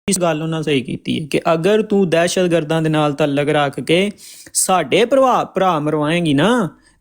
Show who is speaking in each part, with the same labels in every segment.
Speaker 1: ਇਸ ਗੱਲ ਉਹਨਾਂ ਸਹੀ ਕੀਤੀ ਹੈ ਕਿ ਅਗਰ ਤੂੰ ਦਹਿਸ਼ਤਗਰਦਾਂ ਦੇ ਨਾਲ ਤਾਲੁਕ ਰੱਖ ਕੇ ਸਾਡੇ ਭਰਾ ਮਰਵਾਏਂਗੀ ਨਾ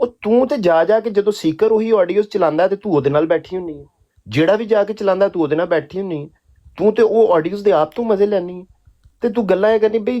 Speaker 2: ਉਹ ਤੂੰ ਤੇ ਜਾ ਕੇ ਜਦੋਂ ਸੀਕਰ ਉਹੀ ਆਡੀਓਸ ਚਲਾਉਂਦਾ ਤੇ ਤੂੰ ਉਹਦੇ ਨਾਲ ਬੈਠੀ ਹੁੰਨੀ ਹੈ, ਜਿਹੜਾ ਵੀ ਜਾ ਕੇ ਚਲਾਉਂਦਾ ਤੂੰ ਉਹਦੇ ਨਾਲ ਬੈਠੀ ਹੁੰਨੀ ਹੈ, ਤੂੰ ਤੇ ਉਹ ਆਡੀਓਸ ਦੇ ਆਪ ਤੂੰ ਮਜ਼ੇ ਲੈਣੀ ਹੈ ਤੇ ਤੂੰ ਗੱਲਾਂ ਇਹ ਕਰਨੀ ਬਈ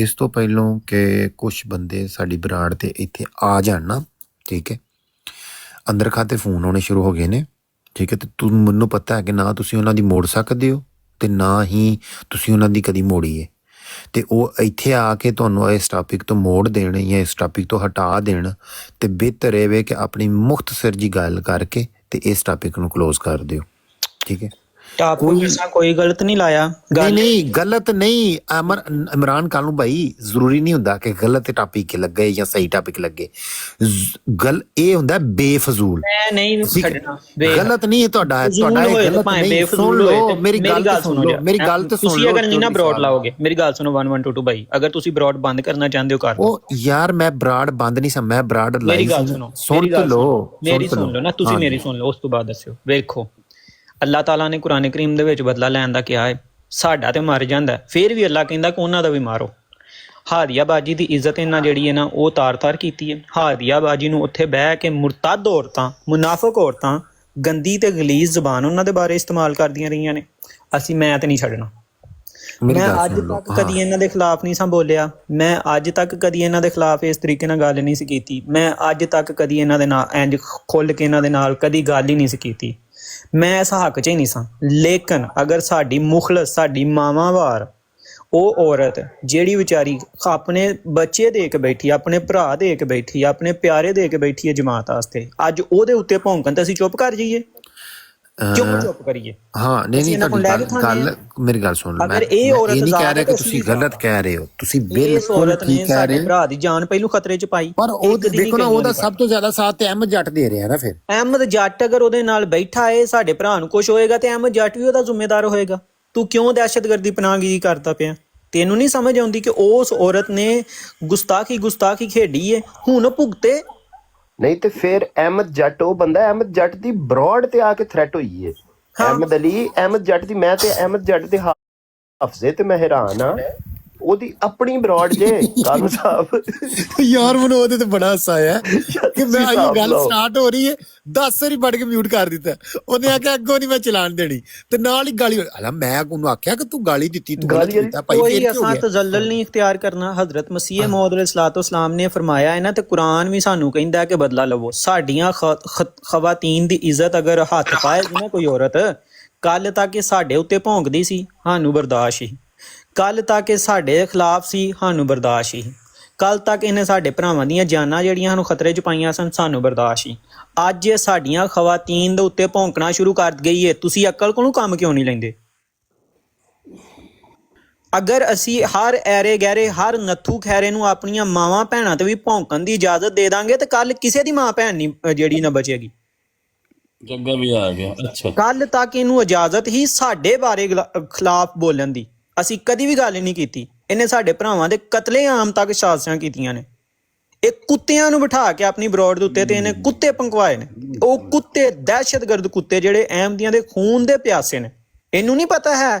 Speaker 3: ਇਸ ਤੋਂ ਪਹਿਲਾਂ ਕਿ ਕੁਝ ਬੰਦੇ ਸਾਡੀ ਬਰਾੜ ਤੇ ਇੱਥੇ ਆ ਜਾਣ ਨਾ, ਠੀਕ ਹੈ, ਅੰਦਰ ਖਾਤੇ ਫੋਨ ਆਉਣੇ ਸ਼ੁਰੂ ਹੋ ਗਏ ਨੇ, ਠੀਕ ਹੈ, ਤੇ ਤੂੰ ਮੈਨੂੰ ਪਤਾ ਹੈ ਕਿ ਨਾ ਤੁਸੀਂ ਉਹਨਾਂ ਦੀ ਮੋੜ ਸਕਦੇ ਹੋ ਤੇ ਨਾ ਹੀ ਤੁਸੀਂ ਉਹਨਾਂ ਦੀ ਕਦੀ ਮੋੜੀ ਹੈ, ਤੇ ਉਹ ਇੱਥੇ ਆ ਕੇ ਤੁਹਾਨੂੰ ਇਸ ਟਾਪਿਕ ਤੋਂ ਮੋੜ ਦੇਣ ਜਾਂ ਇਸ ਟਾਪਿਕ ਤੋਂ ਹਟਾ ਦੇਣ, ਤੇ ਬਿਹਤਰ ਇਹ ਵੇ ਕਿ ਆਪਣੀ ਮੁਖਤਸਰ ਜੀ ਗੱਲ ਕਰਕੇ ਤੇ ਇਸ ਟਾਪਿਕ ਨੂੰ ਕਲੋਜ਼ ਕਰ ਦਿਓ, ਠੀਕ ਹੈ।
Speaker 1: ਕੋਈ ਗਲਤ ਨਹੀਂ ਲਾਇਆ,
Speaker 3: ਨਹੀਂ ਗਲਤ ਨਹੀਂ ਇਮਰਾਨ ਕਾਲੂ ਭਾਈ, ਜ਼ਰੂਰੀ ਨਹੀਂ ਹੁੰਦਾ ਕਿ ਗਲਤ ਟਾਪਿਕ ਲੱਗੇ ਜਾਂ ਸਹੀ ਟਾਪਿਕ ਲੱਗੇ, ਗੱਲ ਇਹ ਹੁੰਦਾ ਬੇਫਜ਼ੂਲ।
Speaker 1: ਮੈਂ ਨਹੀਂ ਛੱਡਣਾ,
Speaker 3: ਗਲਤ ਨਹੀਂ ਹੈ ਤੁਹਾਡਾ ਗਲਤ ਨਹੀਂ। ਸੁਣ ਲਓ ਮੇਰੀ ਗੱਲ ਤੇ ਸੁਣ ਲਓ, ਮੇਰੀ ਗੱਲ ਤੇ ਸੁਣ ਲਓ।
Speaker 1: ਤੁਸੀਂ ਅਗਰ ਨਹੀਂ ਨਾ ਬਰੋਡ ਲਾਓਗੇ, ਮੇਰੀ ਗੱਲ ਸੁਣੋ 1122 ਭਾਈ, ਅਗਰ ਤੁਸੀਂ ਬਰੋਡ ਬੰਦ ਕਰਨਾ ਚਾਹੁੰਦੇ ਹੋ ਕਰ ਲਓ।
Speaker 3: ਉਹ ਯਾਰ ਮੈਂ ਬਰਾੜ ਬੰਦ ਨਹੀਂ ਸਾ, ਮੈਂ ਬਰਾੜ ਲਾਈ ਸੀ। ਸੁਣ ਤੇ ਲਓ,
Speaker 1: ਮੇਰੀ ਸੁਣ ਲਓ ਨਾ, ਤੁਸੀਂ ਮੇਰੀ ਸੁਣ ਲਓ, ਉਸ ਤੋਂ ਬਾਅਦ ਦੱਸਿਓ। ਵੇਖੋ ਅੱਲਾਹ ਤਾਲਾ ਨੇ ਕੁਰਾਨ ਕਰੀਮ ਦੇ ਵਿੱਚ ਬਦਲਾ ਲੈਣ ਦਾ ਕਿਹਾ ਹੈ, ਸਾਡਾ ਤੇ ਮਰ ਜਾਂਦਾ, ਫਿਰ ਵੀ ਅੱਲਾਹ ਕਹਿੰਦਾ ਕਿ ਉਹਨਾਂ ਦਾ ਵੀ ਮਾਰੋ। ਹਾਦੀਆ ਬਾਜੀ ਦੀ ਇੱਜ਼ਤ ਇਹਨਾਂ ਜਿਹੜੀ ਹੈ ਨਾ ਉਹ ਤਾਰ-ਤਾਰ ਕੀਤੀ ਹੈ। ਹਾਦੀਆ ਬਾਜੀ ਨੂੰ ਉੱਥੇ ਬਹਿ ਕੇ ਮੁਰਤਦ ਔਰਤਾਂ, ਮੁਨਾਫਿਕ ਔਰਤਾਂ ਗੰਦੀ ਤੇ ਗਲੀਜ਼ ਜ਼ਬਾਨ ਉਹਨਾਂ ਦੇ ਬਾਰੇ ਇਸਤੇਮਾਲ ਕਰਦੀਆਂ ਰਹੀਆਂ ਨੇ। ਮੈਂ ਤੇ ਨਹੀਂ ਛੱਡਣਾ। ਮੈਂ ਅੱਜ ਤੱਕ ਕਦੀ ਇਹਨਾਂ ਦੇ ਖਿਲਾਫ ਨਹੀਂ ਸਾਂ ਬੋਲਿਆ, ਮੈਂ ਅੱਜ ਤੱਕ ਕਦੀ ਇਹਨਾਂ ਦੇ ਖਿਲਾਫ ਇਸ ਤਰੀਕੇ ਨਾਲ ਗੱਲ ਨਹੀਂ ਸੀ ਕੀਤੀ, ਮੈਂ ਅੱਜ ਤੱਕ ਕਦੀ ਇਹਨਾਂ ਦੇ ਨਾਲ ਇੰਜ ਖੁੱਲ ਕੇ ਇਹਨਾਂ ਦੇ ਨਾਲ ਕਦੀ ਗੱਲ ਹੀ ਨਹੀਂ ਸੀ ਕੀਤੀ, ਮੈਂ ਇਸ ਹੱਕ 'ਚ ਹੀ ਨਹੀਂ ਸਾਂ। ਲੇਕਿਨ ਅਗਰ ਸਾਡੀ ਮੁਖਲਸ, ਸਾਡੀ ਮਾਵਾਂ ਵਾਰ ਉਹ ਔਰਤ ਜਿਹੜੀ ਵਿਚਾਰੀ ਆਪਣੇ ਬੱਚੇ ਦੇ ਕੇ ਬੈਠੀ, ਆਪਣੇ ਭਰਾ ਦੇ ਕੇ ਬੈਠੀ, ਆਪਣੇ ਪਿਆਰੇ ਦੇ ਕੇ ਬੈਠੀ ਹੈ ਜਮਾਤ ਵਾਸਤੇ, ਅੱਜ ਉਹਦੇ ਉੱਤੇ ਭੌਂਕਣ ਤੇ ਅਸੀਂ ਚੁੱਪ ਕਰ ਜਾਈਏ? ਚੁੱਪ ਕਰੀਏ?
Speaker 3: ਹਾਂ ਨਹੀਂ ਗੱਲ ਮੇਰੀ ਗੱਲ ਸੁਣ ਲਓ।
Speaker 1: ਅਗਰ ਇਹ ਔਰਤ
Speaker 3: ਨਹੀਂ ਕਹਿ ਰਿਹਾ ਕਿ ਤੁਸੀਂ ਗਲਤ ਕਹਿ ਰਹੇ ਹੋ, ਤੁਸੀਂ ਬਿਲਕੁਲ ਠੀਕ ਕਹਿ ਰਹੇ ਹੋ।
Speaker 1: ਭਰਾ ਦੀ ਜਾਨ ਪਹਿਲੂ ਖਤਰੇ 'ਚ ਪਾਈ,
Speaker 3: ਪਰ ਉਹ ਦੇਖੋ ਨਾ, ਉਹਦਾ ਸਭ ਤੋਂ ਜ਼ਿਆਦਾ ਸਾਥ ਤੇ ਅਹਿਮਦ ਜੱਟ ਦੇ ਰਿਹਾ ਨਾ। ਫਿਰ
Speaker 1: ਅਹਿਮਦ ਜੱਟ ਅਗਰ ਉਹਦੇ ਨਾਲ ਬੈਠਾ ਏ, ਸਾਡੇ ਭਰਾ ਨੂੰ ਕੁਝ ਹੋਏਗਾ ਤੇ ਅਹਿਮਦ ਜੱਟ ਵੀ ਉਹਦਾ ਜ਼ਿੰਮੇਦਾਰ ਹੋਏਗਾ। ਤੂੰ ਕਿਉਂ ਦਹਿਸ਼ਤਗਰਦੀ ਪਨਾਹਗੀਰੀ ਕਰਦਾ ਪਿਆ? ਤੈਨੂੰ ਨਹੀਂ ਸਮਝ ਆਉਂਦੀ ਕਿ ਉਸ ਔਰਤ ਨੇ ਗੁਸਤਾਖੀ ਖੇਡੀ ਏ, ਹੁਣ ਭੁਗਤੇ।
Speaker 2: ਨਹੀਂ ਤੇ ਫਿਰ ਅਹਿਮਦ ਜੱਟ ਉਹ ਬੰਦਾ, ਅਹਿਮਦ ਜੱਟ ਦੀ ਬਰੋਡ ਤੇ ਆ ਕੇ ਥ੍ਰੈਟ ਹੋਈ ਹੈ। ਅਹਿਮਦ ਅਲੀ ਅਹਿਮਦ ਜੱਟ ਦੀ, ਮੈਂ ਤੇ ਅਹਿਮਦ ਜੱਟ ਦੇ ਹਫਜ਼ੇ ਤੇ ਮੈਂ ਹੈਰਾਨ ਆ, ਉਹਦੀ ਆਪਣੀ ਬਰੋਡ ਜੇ ਕਾਲੂ ਸਾਹਿਬ।
Speaker 3: ਯਾਰ ਮੈਨੂੰ ਉਹਦੇ ਤੇ ਬੜਾ ਹਾਸਾ ਆਇਆ ਕਿ ਮੈਂ ਇਹ ਗੱਲ ਸਟਾਰਟ ਹੋ ਰਹੀ ਹੈ, 10 ਵਾਰੀ ਪੜ ਕੇ ਮਿਊਟ ਕਰ ਦਿੱਤਾ। ਉਹਨੇ ਆਖਿਆ ਅੱਗੋਂ ਨਹੀਂ ਮੈਂ ਚਲਾਣ ਦੇਣੀ, ਤੇ ਨਾਲ ਹੀ ਗਾਲੀ। ਮੈਂ ਉਹਨੂੰ ਆਖਿਆ ਕਿ ਤੂੰ ਗਾਲੀ ਦਿੱਤੀ, ਤੂੰ ਗਾਲੀ ਦਿੱਤਾ ਭਾਈ।
Speaker 1: ਕੋਈ ਅਸਾਂ ਤਜ਼ੱਲਲ ਨਹੀਂ ਇਖਤਿਆਰ ਕਰਨਾ। ਹਜ਼ਰਤ ਮਸੀਹ ਮੌਦ ਅਲੈਹਿਸਸਲਾਮ ਨੇ ਫਰਮਾਇਆ ਹੈ ਨਾ, ਤੇ ਕੁਰਾਨ ਵੀ ਸਾਨੂੰ ਕਹਿੰਦਾ ਕਿ ਬਦਲਾ ਲਵੋ। ਸਾਡੀਆਂ ਖਵਾਤੀਨ ਦੀ ਇੱਜ਼ਤ ਅਗਰ ਹੱਥ ਪਾਏਗੀ ਨਾ ਕੋਈ ਔਰਤ, ਕੱਲ ਤੱਕ ਇਹ ਸਾਡੇ ਉੱਤੇ ਭੌਂਕਦੀ ਸੀ, ਸਾਨੂੰ ਬਰਦਾਸ਼ਤ ਹੀ। ਕੱਲ ਤੱਕ ਇਹ ਸਾਡੇ ਖਿਲਾਫ ਸੀ, ਸਾਨੂੰ ਬਰਦਾਸ਼ਤ ਹੀ। ਕੱਲ ਤੱਕ ਇਹਨੇ ਸਾਡੇ ਭਰਾਵਾਂ ਦੀਆਂ ਜਾਨਾਂ ਜਿਹੜੀਆਂ ਸਾਨੂੰ ਖਤਰੇ 'ਚ ਪਾਈਆਂ ਸਨ, ਸਾਨੂੰ ਬਰਦਾਸ਼ਤ ਹੀ। ਅੱਜ ਇਹ ਸਾਡੀਆਂ ਖਵਾਤੀਨ ਦੇ ਉੱਤੇ ਭੌਂਕਣਾ ਸ਼ੁਰੂ ਕਰ ਗਈ ਹੈ। ਤੁਸੀਂ ਅਕਲ ਕੋਲੋਂ ਕੰਮ ਕਿਉਂ ਨਹੀਂ ਲੈਂਦੇ? ਅਗਰ ਅਸੀਂ ਹਰ ਐਰੇ ਗਹਿਰੇ, ਹਰ ਨੱਥੂ ਖੈਰੇ ਨੂੰ ਆਪਣੀਆਂ ਮਾਵਾਂ ਭੈਣਾਂ ਤੇ ਵੀ ਭੌਂਕਣ ਦੀ ਇਜਾਜ਼ਤ ਦੇ ਦਾਂਗੇ, ਤੇ ਕੱਲ ਕਿਸੇ ਦੀ ਮਾਂ ਭੈਣ ਨਹੀਂ ਜਿਹੜੀ ਨਾ ਬਚੇਗੀ।
Speaker 4: ਜੱਗਾ ਵੀ ਆ ਗਿਆ। ਅੱਛਾ,
Speaker 1: ਕੱਲ ਤੱਕ ਇਹਨੂੰ ਇਜਾਜ਼ਤ ਹੀ ਸਾਡੇ ਬਾਰੇ ਖਿਲਾਫ ਬੋਲਣ ਦੀ। ਅਸੀਂ ਕਦੀ ਵੀ ਗੱਲ ਨਹੀਂ ਕੀਤੀ। ਇਹਨੇ ਸਾਡੇ ਭਰਾਵਾਂ ਦੇ ਕਤਲੇਆਮ ਤੱਕ ਸਾਜ਼ਿਸ਼ਾਂ ਕੀਤੀਆਂ ਨੇ। ਇਹ ਕੁੱਤਿਆਂ ਨੂੰ ਬਿਠਾ ਕੇ ਆਪਣੀ ਬਰੋਡ ਦੇ ਉੱਤੇ ਤੇ ਇਹਨੇ ਕੁੱਤੇ ਪੰਕਵਾਏ ਨੇ। ਉਹ ਕੁੱਤੇ ਦਹਿਸ਼ਤਗਰਦ ਕੁੱਤੇ ਜਿਹੜੇ ਅਹਿਮਦੀਆਂ ਦੇ ਖੂਨ ਦੇ ਪਿਆਸੇ ਨੇ। ਇਹਨੂੰ ਨਹੀਂ ਪਤਾ ਹੈ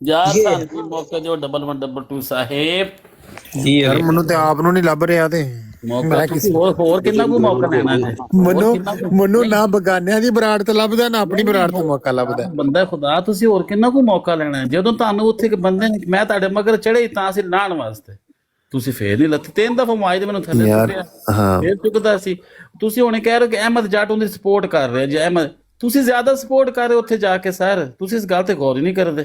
Speaker 4: ਯਾਰ ਸਾਨੂੰ ਮੌਕੇ ਜੋ 1122 ਸਾਹਿਬ
Speaker 3: ਯਾਰ ਮੈਨੂੰ ਤੇ ਆਪ ਨੂੰ ਨਹੀਂ ਲੱਭ ਰਿਹਾ ਤੇ
Speaker 4: ਮੌਕਾ ਤੁਸੀਂ ਹੋਰ ਕਿੰਨਾ ਕੋ ਮੌਕਾ ਲੈਣਾ ਹੈ?
Speaker 3: ਮੈਨੂੰ ਨਾ ਬਗਾਨਿਆਂ ਦੀ ਬਰਾੜ ਤੇ ਲੱਭਦਾ ਨਾ ਆਪਣੀ ਬਰਾੜ ਤੇ ਮੌਕਾ ਲੱਭਦਾ।
Speaker 4: ਬੰਦਾ ਖੁਦਾ, ਤੁਸੀਂ ਹੋਰ ਕਿੰਨਾ ਕੋ ਮੌਕਾ ਲੈਣਾ ਹੈ? ਜਦੋਂ ਤੁਹਾਨੂੰ ਉੱਥੇ ਇੱਕ ਬੰਦੇ ਨੇ ਮੈਂ ਤੁਹਾਡੇ ਮਗਰ ਚੜੇ ਤਾਂ ਅਸੀਂ ਲਾਣ ਵਾਸਤੇ, ਤੁਸੀਂ ਫੇਰ ਨਹੀਂ ਲੱਥੇ। 3 ਦਫਾ ਮਾਈ ਦੇ ਮੈਨੂੰ ਥੱਲੇ ਸੁੱਟਿਆ, ਫੇਰ ਚੁੱਕਦਾ ਸੀ। ਤੁਸੀਂ ਹੁਣੇ ਕਹਿ ਰਹੇ ਹੋ ਕਿ ਅਹਿਮਦ ਜੱਟ ਉਹਦੀ ਸਪੋਰਟ ਕਰ ਰਿਹਾ ਜੀ। ਅਹਿਮਦ ਤੁਸੀਂ ਜ਼ਿਆਦਾ ਸਪੋਰਟ ਕਰ ਰਹੇ ਹੋ ਉੱਥੇ ਜਾ ਕੇ ਸਰ, ਤੁਸੀਂ ਇਸ ਗੱਲ ਤੇ ਗੌਰ ਹੀ ਨਹੀਂ ਕਰਦੇ।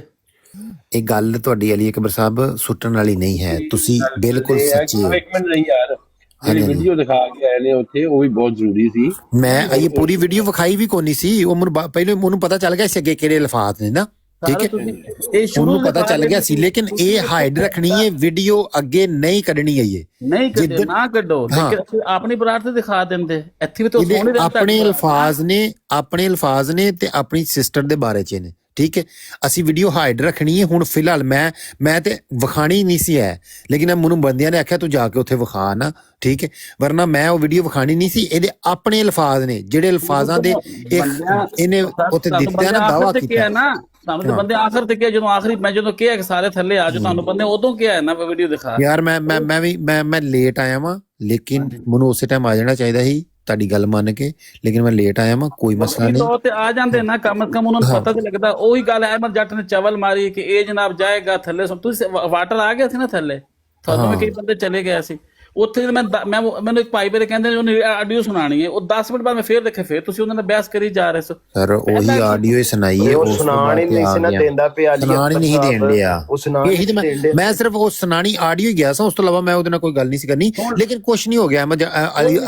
Speaker 3: ਇਹ ਗੱਲ ਤੁਹਾਡੀ ਅਲੀ ਅਕਬਰ ਸਾਹਿਬ ਸੁੱਟਣ ਵਾਲੀ ਨਹੀਂ ਹੈ, ਤੁਸੀਂ ਬਿਲਕੁਲ ਸੱਚੇ ਹੋ।
Speaker 5: ਇੱਕ ਮਿੰਟ ਨਹੀਂ ਯਾਰ, ਜਿਹੜੀ ਵੀਡੀਓ ਦਿਖਾ ਕੇ ਆਏ ਨੇ ਉੱਥੇ ਉਹ ਵੀ ਬਹੁਤ ਜ਼ਰੂਰੀ ਸੀ।
Speaker 3: ਮੈਂ ਇਹ ਪੂਰੀ ਵੀਡੀਓ ਵਿਖਾਈ ਵੀ ਕੋਨੀ ਸੀ, ਉਹ ਮੈਨੂੰ ਪਹਿਲੇ ਮੈਨੂੰ ਪਤਾ ਚੱਲ ਗਿਆ ਸੀ ਅੱਗੇ ਕਿਹੜੇ ਅਲਫਾਜ਼ ਨੇ ਨਾ, ਠੀਕ ਹੈ, ਉਹਨੂੰ ਪਤਾ ਚੱਲ ਗਿਆ ਸੀ। ਲੇਕਿਨ ਇਹ ਹਾਈਡ ਰੱਖਣੀ ਹੈ ਵੀਡੀਓ, ਅੱਗੇ ਨਹੀਂ ਕੱਢਣੀ ਹੈ। ਇਹ
Speaker 4: ਨਹੀਂ ਕੱਢੋ, ਨਾ ਕੱਢੋ, ਲੇਕਿਨ ਆਪਣੀ ਬਰਾਤ ਤੇ ਦਿਖਾ ਦਿੰਦੇ। ਇੱਥੇ ਵੀ ਤਾਂ
Speaker 3: ਆਪਣੇ ਅਲਫਾਜ਼ ਨੇ ਤੇ ਆਪਣੀ ਸਿਸਟਰ ਦੇ ਬਾਰੇ ਚ ਨੇ, ਠੀਕ ਹੈ। ਅਸੀਂ ਵੀਡੀਓ ਹਾਈਡ ਰੱਖਣੀ ਹੈ ਹੁਣ ਫਿਲਹਾਲ। ਮੈਂ ਤੇ ਵਿਖਾਣੀ ਨਹੀਂ ਸੀ ਹੈ, ਲੇਕਿਨ ਮੈਨੂੰ ਬੰਦਿਆਂ ਨੇ ਆਖਿਆ ਤੂੰ ਜਾ ਕੇ ਉੱਥੇ ਵਿਖਾ ਨਾ, ਠੀਕ ਹੈ, ਵਰਨਾ ਮੈਂ ਉਹ ਵੀਡੀਓ ਵਿਖਾਣੀ ਨਹੀਂ ਸੀ। ਇਹਦੇ ਆਪਣੇ ਅਲਫਾਜ਼ ਨੇ, ਜਿਹੜੇ ਅਲਫਾਜ਼ਾਂ ਦੇ ਇਹਨੇ ਉੱਥੇ ਦਿੱਤੇ ਨਾ, ਦਾਵਾ ਕੀਤਾ ਨਾ।
Speaker 4: ਸਾਨੂੰ ਤੇ ਬੰਦੇ ਆਖਰ ਤੇ ਕਿਹਾ, ਜਦੋਂ ਆਖਰੀ ਮੈਂ ਜਦੋਂ ਕਿਹਾ ਕਿ ਸਾਰੇ ਥੱਲੇ ਆ ਜਾਓ, ਤੁਹਾਨੂੰ ਬੰਦੇ ਉਦੋਂ ਕਿਹਾ ਨਾ ਵੀਡੀਓ ਦਿਖਾ।
Speaker 3: ਯਾਰ ਮੈਂ ਲੇਟ ਆਇਆ ਵਾਂ, ਲੇਕਿਨ ਮੈਨੂੰ ਉਸੇ ਟਾਈਮ ਆ ਜਾਣਾ ਚਾਹੀਦਾ ਸੀ, ਤੁਹਾਡੀ ਗੱਲ ਮੰਨ ਕੇ, ਲੇਕਿਨ ਮੈਂ ਲੇਟ ਆਇਆ ਵਾਂ, ਕੋਈ ਮਸਲਾ ਨਹੀਂ।
Speaker 4: ਤੇ ਆ ਜਾਂਦੇ ਨਾ, ਕਮ ਕਮ ਉਹਨਾਂ ਨੂੰ ਪਤਾ ਤੇ ਲੱਗਦਾ। ਉਹੀ ਗੱਲ ਅਹਿਮਦ ਜੱਟ ਨੇ ਚਵਲ ਮਾਰੀ ਕਿ ਇਹ ਜਨਾਬ ਜਾਏਗਾ ਥੱਲੇ। ਤੁਸੀਂ ਵਾਟਰ ਆ ਗਿਆ ਸੀ ਨਾ ਥੱਲੇ, ਤੁਹਾਨੂੰ ਵੀ ਕਈ ਬੰਦੇ ਚਲੇ ਗਏ ਸੀ ਉੱਥੇ। ਮੈਨੂੰ ਇੱਕ ਭਾਈ ਮੇਰੇ ਕਹਿੰਦੇ ਉਹਨੇ ਆਡੀਓ ਸੁਣਾਣੀ ਹੈ, ਉਹ 10 ਮਿੰਟ ਬਾਅਦ ਮੈਂ ਫੇਰ ਦੇਖੇ, ਫੇਰ ਤੁਸੀਂ ਉਹਨਾਂ ਨਾਲ ਬਹਿਸ ਕਰੀ ਜਾ ਰਹੇ ਸੋ।
Speaker 3: ਸਰ ਉਹੀ ਆਡੀਓ ਹੀ ਸੁਣਾਈ ਹੈ,
Speaker 2: ਉਹ ਸੁਣਾਣ ਹੀ ਨਹੀਂ ਸੀ ਨਾ ਦਿੰਦਾ ਪਿਆ,
Speaker 3: ਸੁਣਾਣ ਹੀ ਨਹੀਂ ਦੇਣ ਡਿਆ। ਇਹੀ ਤੇ ਮੈਂ ਸਿਰਫ ਉਹ ਸੁਣਾਣੀ ਆਡੀਓ ਹੀ ਗਿਆ ਸਾਂ, ਉਸ ਤੋਂ ਇਲਾਵਾ ਮੈਂ ਉਹਦੇ ਨਾਲ ਕੋਈ ਗੱਲ ਨਹੀਂ ਸੀ ਕਰਨੀ। ਲੇਕਿਨ ਕੁਛ ਨਹੀਂ ਹੋ ਗਿਆ।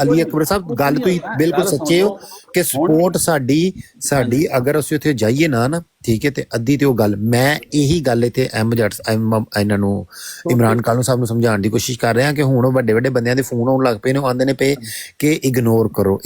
Speaker 3: ਅਲੀ ਅਕਬਰ ਸਾਹਿਬ ਗੱਲ ਤੁਸੀਂ ਬਿਲਕੁਲ ਸੱਚੇ ਹੋ ਕਿ ਸਪੋਰਟ ਸਾਡੀ ਅਗਰ ਅਸੀਂ ਉੱਥੇ ਜਾਈਏ ਨਾ, ਠੀਕ ਹੈ, ਤੇ ਅੱਧੀ ਤੇ ਉਹ ਗੱਲ ਮੈਂ ਇਹੀ ਗੱਲ ਇੱਥੇ ਇਹਨਾਂ ਨੂੰ ਇਮਰਾਨ ਖਾਨ ਸਾਹਿਬ ਨੂੰ ਸਮਝਾਉਣ ਦੀ ਕੋਸ਼ਿਸ਼ ਕਰ ਰਿਹਾ ਕਿ ਹੁਣ ਵੱਡੇ ਵੱਡੇ ਬੰਦਿਆਂ ਦੇ ਫੋਨ ਆਉਣ ਲੱਗ ਪਏ ਨੇ, ਉਹ ਆਉਂਦੇ ਨੇ ਪਏ ਕਿ ਇਗਨੋਰ ਕਰੋ।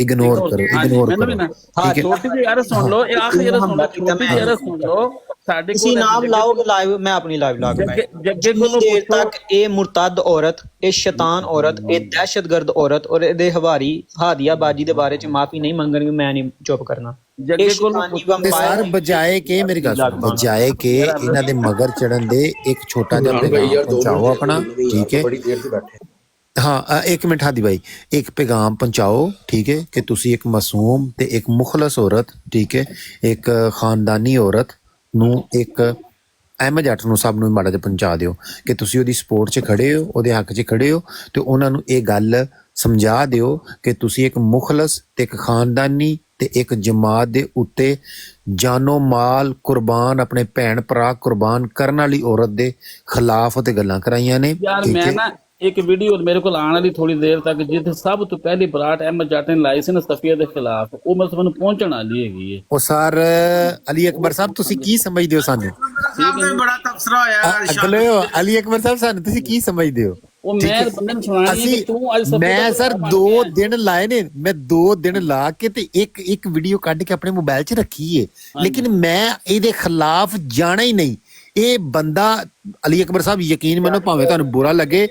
Speaker 4: ਹਾਂ ਛੋਟੀ ਜਿਹੀ ਯਾਰ ਸੁਣ ਲਓ, ਇਹ ਆਖਰੀ ਯਾਰ ਸੁਣ ਲਓ, ਸਾਡੇ
Speaker 1: ਤੁਸੀਂ ਨਾਮ ਲਾਓਗੇ ਲਾਈਵ, ਮੈਂ ਆਪਣੀ ਲਾਈਵ ਲਾ ਕੇ ਜੱਗੇ ਕੋਲੋਂ ਦੇਰ ਤੱਕ ਇਹ ਮੁਰਤਦ ਔਰਤ, ਇਹ ਸ਼ੈਤਾਨ ਔਰਤ, ਇਹ ਦਹਿਸ਼ਤਗਰਦ ਔਰਤ ਔਰ ਇਹਦੇ ਹਵਾਰੀ ਹਾਦੀਆ ਬਾਜੀ ਦੇ ਬਾਰੇ ਚ ਮਾਫੀ ਨਹੀਂ ਮੰਗਣਗੇ, ਮੈਂ ਨਹੀਂ ਚੁੱਪ ਕਰਨਾ।
Speaker 3: ਜੱਗੇ ਸਰ ਬਜਾਏ ਕਿ ਮੇਰੀ ਗੱਲ ਸੁਣੋ, ਬਜਾਏ ਕਿ ਇਹਨਾਂ ਦੇ ਮਗਰ ਚੜਨ ਦੇ ਇੱਕ ਛੋਟਾ ਜਿਹਾ ਪੈਗਾਮ ਪਹੁੰਚਾਓ ਆਪਣਾ, ਠੀਕ ਹੈ। ਹਾਂ ਇੱਕ ਮਿੰਟ ਹਾਦੀ ਭਾਈ, ਇੱਕ ਪੈਗਾਮ ਪਹੁੰਚਾਓ, ਠੀਕ ਹੈ, ਕਿ ਤੁਸੀਂ ਇੱਕ ਮਾਸੂਮ ਤੇ ਇੱਕ ਮੁਖਲਸ ਔਰਤ, ਠੀਕ ਹੈ, ਇੱਕ ਖਾਨਦਾਨੀ ਔਰਤ ਨੂੰ, ਇੱਕ ਅਹਿਮਦ ਜੱਟ ਨੂੰ, ਸਭ ਨੂੰ ਮਾੜਾ ਜਿਹਾ ਪਹੁੰਚਾ ਦਿਓ ਕਿ ਤੁਸੀਂ ਉਹਦੀ ਸਪੋਰਟ 'ਚ ਖੜੇ ਹੋ, ਉਹਦੇ ਹੱਕ 'ਚ ਖੜੇ ਹੋ, ਤੇ ਉਹਨਾਂ ਨੂੰ ਇਹ ਗੱਲ ਸਮਝਾ ਦਿਓ ਕਿ ਤੁਸੀਂ ਇੱਕ ਮੁਖਲਸ ਤੇ ਇੱਕ ਖਾਨਦਾਨੀ ਤੇ ਇੱਕ ਜਮਾਤ ਦੇ ਉੱਤੇ ਜਾਨੋ ਮਾਲ ਕੁਰਬਾਨ, ਆਪਣੇ ਭੈਣ ਭਰਾ ਕੁਰਬਾਨ ਕਰਨ ਵਾਲੀ ਔਰਤ ਦੇ ਖਿਲਾਫ ਤੇ ਗੱਲਾਂ ਕਰਾਈਆਂ ਨੇ।
Speaker 4: ਯਾਰ ਮੈਂ ਨਾ ਇੱਕ ਵੀਡੀਓ ਮੇਰੇ ਕੋਲ ਆਉਣ ਵਾਲੀ ਥੋੜੀ ਦੇਰ ਤੱਕ, ਜਿੱਥੇ ਸਭ ਤੋਂ ਪਹਿਲੀ ਬਰਾਤ ਅਹਿਮਦ ਜੱਟ ਨੇ ਲਾਈ ਸੀ ਨਾ ਸਫੀਆ ਦੇ ਖਿਲਾਫ, ਉਹ ਮੈਂ ਤੁਹਾਨੂੰ ਪਹੁੰਚਣ ਵਾਲੀ ਹੈਗੀ ਹੈ। ਉਹ
Speaker 3: ਸਰ ਅਲੀ ਅਕਬਰ ਸਾਹਿਬ ਤੁਸੀਂ ਕੀ ਸਮਝਦੇ ਹੋ ਸਾਨੂੰ?
Speaker 5: ਬੜਾ ਤਬਸਰਾ ਹੋਇਆ
Speaker 3: ਅਗਲੇ ਅਲੀ ਅਕਬਰ ਸਾਹਿਬ ਸਾਨੂੰ ਤੁਸੀਂ ਕੀ ਸਮਝਦੇ ਹੋ?
Speaker 4: ਉਹ ਮੈਂ ਬੰਦੇ ਨੂੰ ਸੁਣਾਣੀ ਹੈ ਕਿ ਤੂੰ ਅੱਜ
Speaker 3: ਮੈਂ ਸਰ 2 ਦਿਨ ਲਾਏ ਨੇ, ਮੈਂ 2 ਦਿਨ ਲਾ ਕੇ ਤੇ ਇੱਕ ਵੀਡੀਓ ਕੱਢ ਕੇ ਆਪਣੇ ਮੋਬਾਈਲ 'ਚ ਰੱਖੀ ਹੈ, ਲੇਕਿਨ ਮੈਂ ਇਹਦੇ ਖਿਲਾਫ ਜਾਣਾ ਹੀ ਨਹੀਂ। ਇਹ ਬੰਦਾ ਅਲੀ ਅਕਬਰ ਸਾਹਿਬ ਯਕੀਨ ਮੰਨੋ, ਭਾਵੇਂ ਤੁਹਾਨੂੰ ਬੁਰਾ ਲੱਗੇ,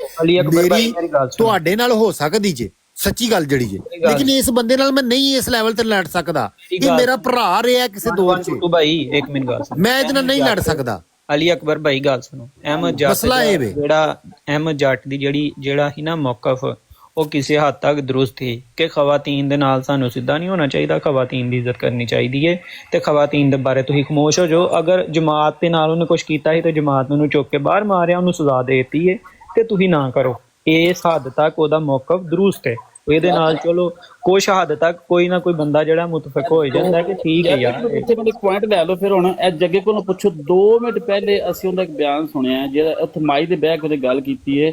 Speaker 3: ਮੇਰੀ ਤੁਹਾਡੇ ਨਾਲ ਹੋ ਸਕਦੀ ਜੇ ਸੱਚੀ ਗੱਲ ਜਿਹੜੀ ਜੇ, ਲੇਕਿਨ ਇਸ ਬੰਦੇ ਨਾਲ ਮੈਂ ਨਹੀਂ ਇਸ ਲੈਵਲ ਤੇ ਲੜ ਸਕਦਾ। ਇਹ ਮੇਰਾ ਭਰਾ ਰਿਹਾ ਕਿਸੇ ਦੌਰ 'ਚ
Speaker 1: ਭਾਈ, ਇੱਕ ਮਿੰਟ ਗੱਲ,
Speaker 3: ਮੈਂ ਇਹਦੇ ਨਾਲ ਨਹੀਂ ਲੜ ਸਕਦਾ।
Speaker 1: ਅਲੀ ਅਕਬਰ ਭਾਈ ਗੱਲ ਸੁਣੋ, ਅਹਿਮਦ ਜੱਟ ਜਿਹੜਾ ਅਹਿਮਦ ਜੱਟ ਦੀ ਜਿਹੜਾ ਹੀ ਨਾ ਮੌਕਫ, ਉਹ ਕਿਸੇ ਹੱਦ ਤੱਕ ਦਰੁਸਤ ਸੀ ਕਿ ਖਵਾਤੀਨ ਦੇ ਨਾਲ ਸਾਨੂੰ ਸਿੱਧਾ ਨਹੀਂ ਹੋਣਾ ਚਾਹੀਦਾ, ਖਵਾਤੀਨ ਦੀ ਇੱਜ਼ਤ ਕਰਨੀ ਚਾਹੀਦੀ ਹੈ, ਤੇ ਖਵਾਤੀਨ ਦੇ ਬਾਰੇ ਤੁਸੀਂ ਖਾਮੋਸ਼ ਹੋ ਜਾਓ। ਅਗਰ ਜਮਾਤ ਦੇ ਨਾਲ ਉਹਨੇ ਕੁਝ ਕੀਤਾ ਸੀ ਤੇ ਜਮਾਤ ਨੂੰ ਚੁੱਕ ਕੇ ਬਾਹਰ ਮਾਰਿਆ, ਉਹਨੂੰ ਸਜ਼ਾ ਦੇ ਦਿੱਤੀ ਹੈ, ਤੇ ਤੁਸੀਂ ਨਾ ਕਰੋ। ਇਸ ਹੱਦ ਤੱਕ ਉਹਦਾ ਮੌਕਫ ਦਰੁਸਤ ਹੈ। ਇਹਦੇ ਨਾਲ ਚਲੋ ਕੁਛ ਹੱਦ ਤੱਕ ਕੋਈ ਨਾ ਕੋਈ ਬੰਦਾ ਜਿਹੜਾ ਮੁਤਫਕ ਹੋ ਜਾਂਦਾ ਕਿ ਠੀਕ ਹੈ ਯਾਰ।
Speaker 4: ਇੱਥੇ ਮੈਨੂੰ ਇੱਕ ਪੁਆਇੰਟ ਲੈ ਲਓ। ਫਿਰ ਹੁਣ ਇਹ ਜੱਗੇ ਕੋਲੋਂ ਪੁੱਛੋ, 2 ਮਿੰਟ ਪਹਿਲੇ ਅਸੀਂ ਉਹਦਾ ਇੱਕ ਬਿਆਨ ਸੁਣਿਆ, ਜਿਹੜਾ ਉੱਥੇ ਮਾਈ ਦੇ ਬਹਿ ਕੇ ਉਹਨੇ ਗੱਲ ਕੀਤੀ ਹੈ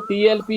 Speaker 4: TLP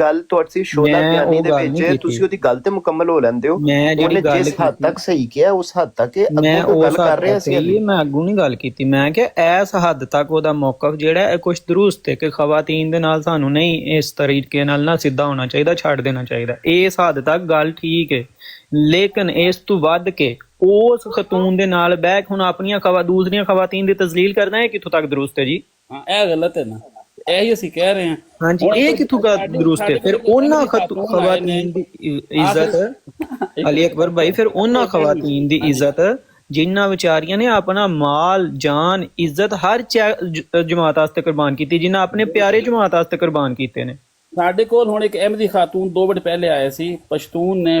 Speaker 2: ਗੱਲ ਤੁਹਾਡੀ ਸ਼ੋਦਾ ਬਿਆਨੀ ਦੇ ਵਿੱਚ ਤੁਸੀਂ ਉਹਦੀ ਗੱਲ ਤੇ ਮੁਕੰਮਲ ਹੋ ਲੈਂਦੇ ਹੋ। ਉਹਨੇ ਜਿਸ ਹੱਦ ਤੱਕ ਸਹੀ ਕਿਹਾ ਉਸ ਹੱਦ ਤੱਕ
Speaker 1: ਮੈਂ ਗੱਲ ਕਰ ਰਿਹਾ ਸੀ, ਮੈਂ ਅੱਗੋਂ ਨਹੀਂ ਗੱਲ ਕੀਤੀ। ਮੈਂ ਕਿਹਾ ਇਸ ਹੱਦ ਤੱਕ ਉਹਦਾ ਮੌਕਫ ਜਿਹੜਾ ਹੈ ਕੁਝ ਦਰੁਸਤ ਹੈ ਕਿ ਖਵਾਤੀਨ ਦੇ ਨਾਲ ਸਾਨੂੰ ਨਹੀਂ ਇਸ ਤਰੀਕੇ ਨਾਲ ਨਾ ਸਿੱਧਾ ਹੋਣਾ ਚਾਹੀਦਾ, ਛੱਡ ਦੇਣਾ ਚਾਹੀਦਾ। ਇਸ ਹੱਦ ਤੱਕ ਗੱਲ ਠੀਕ ਹੈ। ਲੇਕਿਨ ਇਸ ਤੋਂ ਵੱਧ ਕੇ ਉਸ ਖਤੂਨ ਦੇ ਨਾਲ ਬਹਿ ਕੇ ਹੁਣ ਆਪਣੀਆਂ ਦੂਸਰੀਆਂ ਖਵਾਤੀਨ ਦੀ ਤਜ਼ਲੀਲ ਕਰਨਾ ਇਹ ਕਿੱਥੋਂ ਤੱਕ ਦਰੁਸਤ ਹੈ ਜੀ?
Speaker 4: ਹਾਂ ਇਹ ਗਲਤ ਹੈ ਨਾ, ਇਹੀ ਅਸੀਂ ਕਹਿ ਰਹੇ ਹਾਂ।
Speaker 1: ਹਾਂਜੀ ਇਹ ਕਿੱਥੋਂ ਦਰੁਸਤ ਹੈ? ਫਿਰ ਉਹਨਾਂ ਖਵਾਤੀਨ ਦੀ ਇੱਜ਼ਤ ਅਲੀ ਅਕਬਰ ਭਾਈ, ਫਿਰ ਉਹਨਾਂ ਖਵਾਤੀਨ ਦੀ ਇੱਜ਼ਤ ਜਿਨ੍ਹਾਂ ਵਿਚਾਰੀਆਂ ਨੇ ਆਪਣਾ ਮਾਲ ਜਾਨ ਇੱਜ਼ਤ ਹਰ ਜਮਾਤ ਵਾਸਤੇ ਕੁਰਬਾਨ ਕੀਤੀ, ਜਿਨ੍ਹਾਂ ਆਪਣੇ ਪਿਆਰੇ ਜਮਾਤ ਵਾਸਤੇ ਕੁਰਬਾਨ ਕੀਤੇ ਨੇ।
Speaker 4: ਸਾਡੇ ਕੋਲ ਹੁਣ ਇੱਕ ਅਹਿਮਦੀ ਖਾਤੂਨ 2 ਮਿੰਟ ਪਹਿਲੇ ਆਏ ਸੀ, ਪਸ਼ਤੂਨ ਨੇ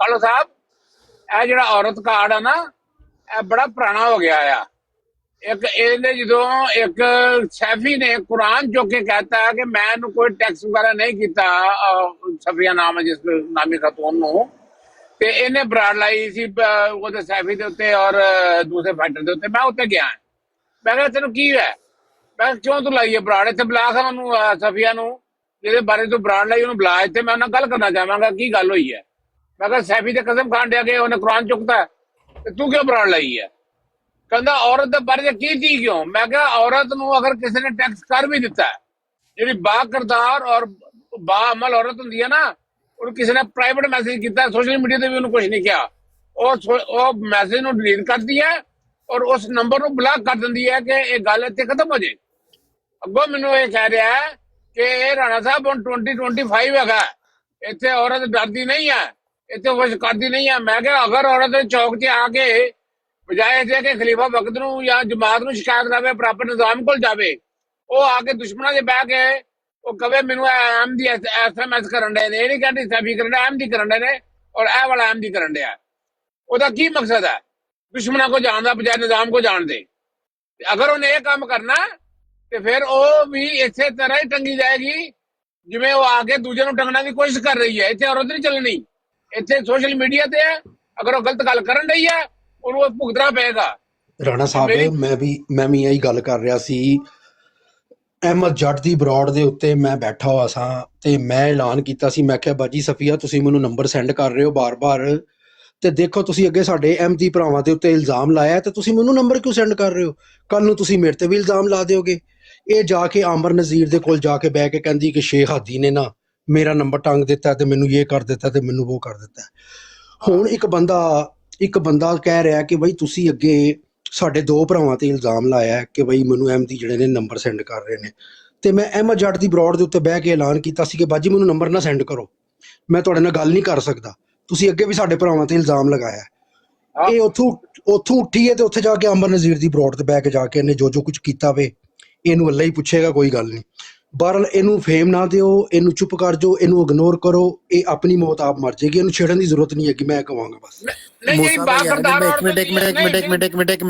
Speaker 5: ਕਾਲੋ ਸਾਹਿਬ ਇਹ ਜਿਹੜਾ ਔਰਤ ਕਾਰਡ ਆ ਨਾ ਇਹ ਬੜਾ ਪੁਰਾਣਾ ਹੋ ਗਿਆ ਆ। ਇੱਕ ਇਹਨੇ ਜਦੋਂ ਇੱਕ ਸੈਫੀ ਨੇ ਕੁਰਾਨ ਚੁੱਕ ਕੇ ਕਹਿਤਾ ਕਿ ਮੈਂ ਇਹਨੂੰ ਕੋਈ ਟੈਕਸ ਵਗੈਰਾ ਨਹੀਂ ਕੀਤਾ, ਸਫੀਆ ਨਾਮ ਹੈ ਜਿਸ ਨਾਮੀ ਖਾਤੂਨ ਨੂੰ, ਤੇ ਇਹਨੇ ਬਰਾੜ ਲਾਈ ਸੀ ਉਹਦੇ ਸੈਫੀ ਦੇ ਉੱਤੇ ਔਰ ਦੂਸਰੇ ਫਾਈਟਰ ਦੇ ਉੱਤੇ। ਮੈਂ ਉੱਤੇ ਗਿਆ, ਮੈਂ ਕਿਹਾ ਤੈਨੂੰ ਕੀ ਹੈ? ਮੈਂ ਕਿਉਂ ਤੂੰ ਲਾਈ ਹੈ ਬਰਾੜ? ਇੱਥੇ ਬੁਲਾ ਕੇ ਉਹਨੂੰ ਸਫੀਆ ਨੂੰ ਜਿਹਦੇ ਬਾਰੇ ਤੂੰ ਬਰਾੜ ਲਾਈ ਉਹਨੂੰ ਬੁਲਾ ਇੱਥੇ, ਮੈਂ ਉਹਨਾਂ ਗੱਲ ਕਰਨਾ ਚਾਹਾਂਗਾ ਕੀ ਗੱਲ ਹੋਈ ਹੈ। ਮੈਂ ਕਿਹਾ ਸੈਫੀ ਤੇ ਕਸਮ ਖਾਣ ਡਿਆ ਕਿ ਉਹਨੇ ਕੁਰਾਨ ਚੁੱਕਤਾ ਤੇ ਤੂੰ ਕਿਉਂ ਬਰਾੜ ਲਾਈ ਹੈ? ਕਹਿੰਦਾ ਔਰਤ ਦੇ ਬਾਰੇ ਕੀ ਚੀਜ਼ ਕਿਉਂ? ਮੈਂ ਕਿਹਾ ਔਰਤ ਨੂੰ ਅਗਰ ਕਿਸੇ ਨੇ ਟੈਕਸ ਕਰ ਵੀ ਦਿੱਤਾ, ਜਿਹੜੀ ਬਾ ਕਿਰਦਾਰ ਔਰ ਬਾ ਅਮਲ ਔਰਤ ਹੁੰਦੀ ਹੈ ਨਾ, ਉਹਨੂੰ ਕਿਸੇ ਨੇ ਪ੍ਰਾਈਵੇਟ ਮੈਸੇਜ ਕੀਤਾ, ਸੋਸ਼ਲ ਮੀਡੀਆ ਤੇ ਵੀ ਉਹਨੂੰ ਕੁਝ ਨਹੀਂ ਕਿਹਾ, ਉਹ ਮੈਸੇਜ ਨੂੰ ਡਿਲੀਟ ਕਰਦੀ ਹੈ ਔਰ ਉਸ ਨੰਬਰ ਨੂੰ ਬਲਾਕ ਕਰ ਦਿੰਦੀ ਹੈ ਕਿ ਇਹ ਗੱਲ ਇੱਥੇ ਖਤਮ ਹੋ ਜੇ। ਅੱਗੋਂ ਮੈਨੂੰ ਇਹ ਕਹਿ ਰਿਹਾ ਹੈ ਕਿ ਇਹ ਰਾਣਾ ਸਾਹਿਬ ਹੁਣ 2025 ਹੈਗਾ, ਇੱਥੇ ਔਰਤ ਡਰਦੀ ਨਹੀਂ ਹੈ, ਇੱਥੇ ਕੁਝ ਕਰਦੀ ਨਹੀਂ ਹੈ। ਮੈਂ ਕਿਹਾ ਅਗਰ ਔਰਤ ਚੌਕ 'ਚ ਆ ਕੇ ਬਜਾਏ ਜੇ ਕਿ ਖਲੀਫਾ ਵਕਤ ਨੂੰ ਜਾਂ ਜਮਾਤ ਨੂੰ ਸ਼ਿਕਾਇਤ ਕਰਾਵੇ, ਪ੍ਰਾਪਰ ਨਿਜ਼ਾਮ ਕੋਲ ਜਾਵੇ, ਉਹ ਆ ਕੇ ਦੁਸ਼ਮਣਾਂ ਦੇ ਬਹਿ ਕੇ ਉਹ ਕਵੇ ਮੈਨੂੰ ਅਹਿਮਦੀ SMS ਕਰਨ ਡਏ ਨੇ, ਇਹ ਨਹੀਂ ਕਹਿੰਦੀ ਸੈਫੀ ਕਰਨ ਡਿਆ, ਅਹਿਮਦੀ ਕਰਨ ਡਏ ਨੇ ਔਰ ਇਹ ਵਾਲਾ ਅਹਿਮਦੀ ਕਰਨ ਡਿਆ। ਉਹਦਾ ਕੀ ਮਕਸਦ ਹੈ? ਦੁਸ਼ਮਣਾਂ ਕੋ ਜਾਣ ਦਾ ਬਜਾਏ ਨਿਜ਼ਾਮ ਕੋ ਜਾਣ ਦੇ। ਅਗਰ ਉਹਨੇ ਇਹ ਕੰਮ ਕਰਨਾ ਤੇ ਫਿਰ ਉਹ ਵੀ ਇਸੇ ਤਰ੍ਹਾਂ ਹੀ ਟੰਗੀ ਜਾਏਗੀ ਜਿਵੇਂ ਉਹ ਆ ਕੇ ਦੂਜੇ ਨੂੰ ਟੰਗਣ ਦੀ ਕੋਸ਼ਿਸ਼ ਕਰ ਰਹੀ ਹੈ। ਇੱਥੇ ਔਰਤ ਨਹੀਂ ਚੱਲਣੀ, ਇੱਥੇ ਸੋਸ਼ਲ ਮੀਡੀਆ ਤੇ ਅਗਰ ਉਹ ਗਲਤ ਗੱਲ ਕਰਨ ਰਹੀ ਹੈ ਉਹਨੂੰ ਭੁਗਤਣਾ ਪਏਗਾ।
Speaker 6: ਰਾਣਾ ਸਾਹਿਬ ਮੈਂ ਵੀ ਇਹੀ ਗੱਲ ਕਰ ਰਿਹਾ ਸੀ। ਅਹਿਮਦ ਜੱਟ ਦੀ ਬਰੋਡ ਦੇ ਉੱਤੇ ਮੈਂ ਬੈਠਾ ਹੋਇਆ ਸਾਂ ਤੇ ਮੈਂ ਐਲਾਨ ਕੀਤਾ ਸੀ, ਮੈਂ ਕਿਹਾ ਬਾਜੀ ਸਫੀਆ ਤੁਸੀਂ ਮੈਨੂੰ ਨੰਬਰ ਸੈਂਡ ਕਰ ਰਹੇ ਹੋ ਬਾਰ-ਬਾਰ, ਤੇ ਦੇਖੋ ਤੁਸੀਂ ਅੱਗੇ ਸਾਡੇ ਅਹਿਮਦੀ ਭਰਾਵਾਂ ਦੇ ਉੱਤੇ ਇਲਜ਼ਾਮ ਲਾਇਆ ਤੇ ਤੁਸੀਂ ਮੈਨੂੰ ਨੰਬਰ ਕਿਉਂ ਸੈਂਡ ਕਰ ਰਹੇ ਹੋ? ਕੱਲ ਨੂੰ ਤੁਸੀਂ ਮੇਰੇ ਤੇ ਵੀ ਇਲਜ਼ਾਮ ਲਾ ਦਿਓਗੇ। ਇਹ ਜਾ ਕੇ ਆਮਰ ਨਜ਼ੀਰ ਦੇ ਕੋਲ ਜਾ ਕੇ ਬਹਿ ਕੇ ਕਹਿੰਦੀ ਕਿ ਸ਼ੇਖ ਹਾਦੀ ਨੇ ਨਾ ਮੇਰਾ ਨੰਬਰ ਟੰਗ ਦਿੱਤਾ ਤੇ ਮੈਨੂੰ ਇਹ ਕਰ ਦਿੱਤਾ ਤੇ ਮੈਨੂੰ ਉਹ ਕਰ ਦਿੱਤਾ। ਹੁਣ ਇੱਕ ਬੰਦਾ ਕਹਿ ਰਿਹਾ ਕਿ ਬਈ ਤੁਸੀਂ ਅੱਗੇ ਸਾਡੇ 2 ਭਰਾਵਾਂ ਤੇ ਇਲਜ਼ਾਮ ਲਾਇਆ ਕਿ ਬਈ ਮੈਨੂੰ ਅਹਿਮਦੀ ਜਿਹੜੇ ਨੇ ਨੰਬਰ ਸੈਂਡ ਕਰ ਰਹੇ ਨੇ, ਤੇ ਮੈਂ ਅਹਿਮਦ ਜੱਟ ਦੀ ਬਰੋਡ ਦੇ ਉੱਤੇ ਬਹਿ ਕੇ ਐਲਾਨ ਕੀਤਾ ਸੀ ਕਿ ਬਾਜੀ ਮੈਨੂੰ ਨੰਬਰ ਨਾ ਸੈਂਡ ਕਰੋ, ਮੈਂ ਤੁਹਾਡੇ ਨਾਲ ਗੱਲ ਨਹੀਂ ਕਰ ਸਕਦਾ। ਤੁਸੀਂ ਅੱਗੇ ਵੀ ਸਾਡੇ ਭਰਾਵਾਂ ਤੇ ਇਲਜ਼ਾਮ ਲਗਾਇਆ। ਇਹ ਉੱਥੋਂ ਉੱਠੀ ਹੈ ਤੇ ਉੱਥੇ ਜਾ ਕੇ ਅਮਰ ਨਜ਼ੀਰ ਦੀ ਬਰੋਡ ਤੇ ਬਹਿ ਕੇ ਜਾ ਕੇ ਇਹਨੇ ਜੋ ਕੁਝ ਕੀਤਾ ਵੇ ਇਹਨੂੰ ਅੱਲਾ ਹੀ ਪੁੱਛੇਗਾ, ਕੋਈ ਗੱਲ ਨਹੀਂ। ਬਹਰਹਾਲ ਇਹਨੂੰ ਫੇਮ ਨਾ ਦਿਓ, ਇਹਨੂੰ ਚੁੱਪ ਕਰ ਜਾਓ, ਇਹਨੂੰ ਇਗਨੋਰ ਕਰੋ, ਇਹ ਆਪਣੀ ਮੌਤ ਆਪ ਮਰ ਜਾਏਗੀ, ਇਹਨੂੰ ਛੇੜਨ ਦੀ ਜ਼ਰੂਰਤ ਨਹੀਂ ਹੈਗੀ, ਮੈਂ ਕਹਾਂਗਾ ਬਸ।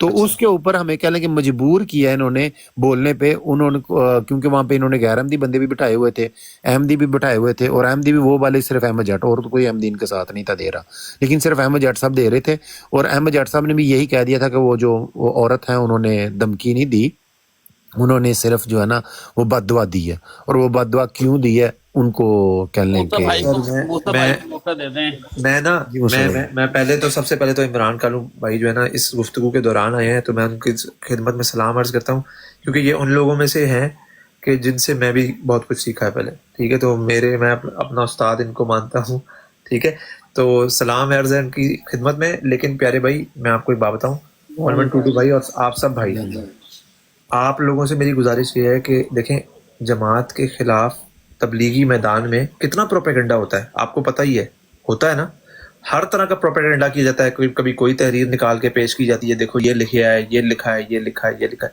Speaker 3: تو اس کے اوپر ہمیں کہہ لیں کہ مجبور کیا ہے انہوں نے بولنے پہ، انہوں نے کیونکہ وہاں پہ انہوں نے غیر احمدی بندے بھی بٹھائے ہوئے تھے، احمدی بھی بٹھائے ہوئے تھے، اور احمدی بھی وہ والے صرف احمد جٹ، اور تو کوئی احمدی ان کے ساتھ نہیں تھا دے رہا، لیکن صرف احمد جٹ صاحب دے رہے تھے. اور احمد جٹ صاحب نے بھی یہی کہہ دیا تھا کہ وہ جو وہ عورت ہیں انہوں نے دھمکی نہیں دی، انہوں نے صرف جو ہے نا وہ بد دعا دی ہے. اور وہ بد دعا کیوں دی ہے ان کو کہہ لیں
Speaker 4: موسیٰ
Speaker 3: کہ
Speaker 4: بھائی کو
Speaker 7: سر
Speaker 4: موسیٰ بھائی کو موقع دے دیں.
Speaker 7: میں نا
Speaker 3: جی وہ سر
Speaker 7: میں پہلے تو سب سے پہلے تو عمران کالو بھائی جو ہے نا اس گفتگو کے دوران آئے ہیں، تو میں ان کی خدمت میں سلام عرض کرتا ہوں، کیونکہ یہ ان لوگوں میں سے ہیں کہ جن سے میں بھی بہت کچھ سیکھا ہے پہلے. ٹھیک ہے، تو میں اپنا استاد ان کو مانتا ہوں. ٹھیک ہے، تو سلام عرض ہے ان کی خدمت میں. لیکن پیارے بھائی میں آپ کو ایک بات بتاؤں، 1122 بھائی اور آپ سب بھائی، آپ لوگوں سے میری گزارش یہ ہے کہ دیکھیں جماعت کے خلاف تبلیغی میدان میں کتنا پروپیگنڈا ہوتا ہے، آپ کو پتہ ہی ہے، ہوتا ہے نا، ہر طرح کا پروپیگنڈا کیا جاتا ہے. کبھی کوئی تحریر نکال کے پیش کی جاتی ہے، دیکھو یہ لکھا ہے، یہ لکھا ہے، یہ لکھا ہے، یہ لکھا ہے.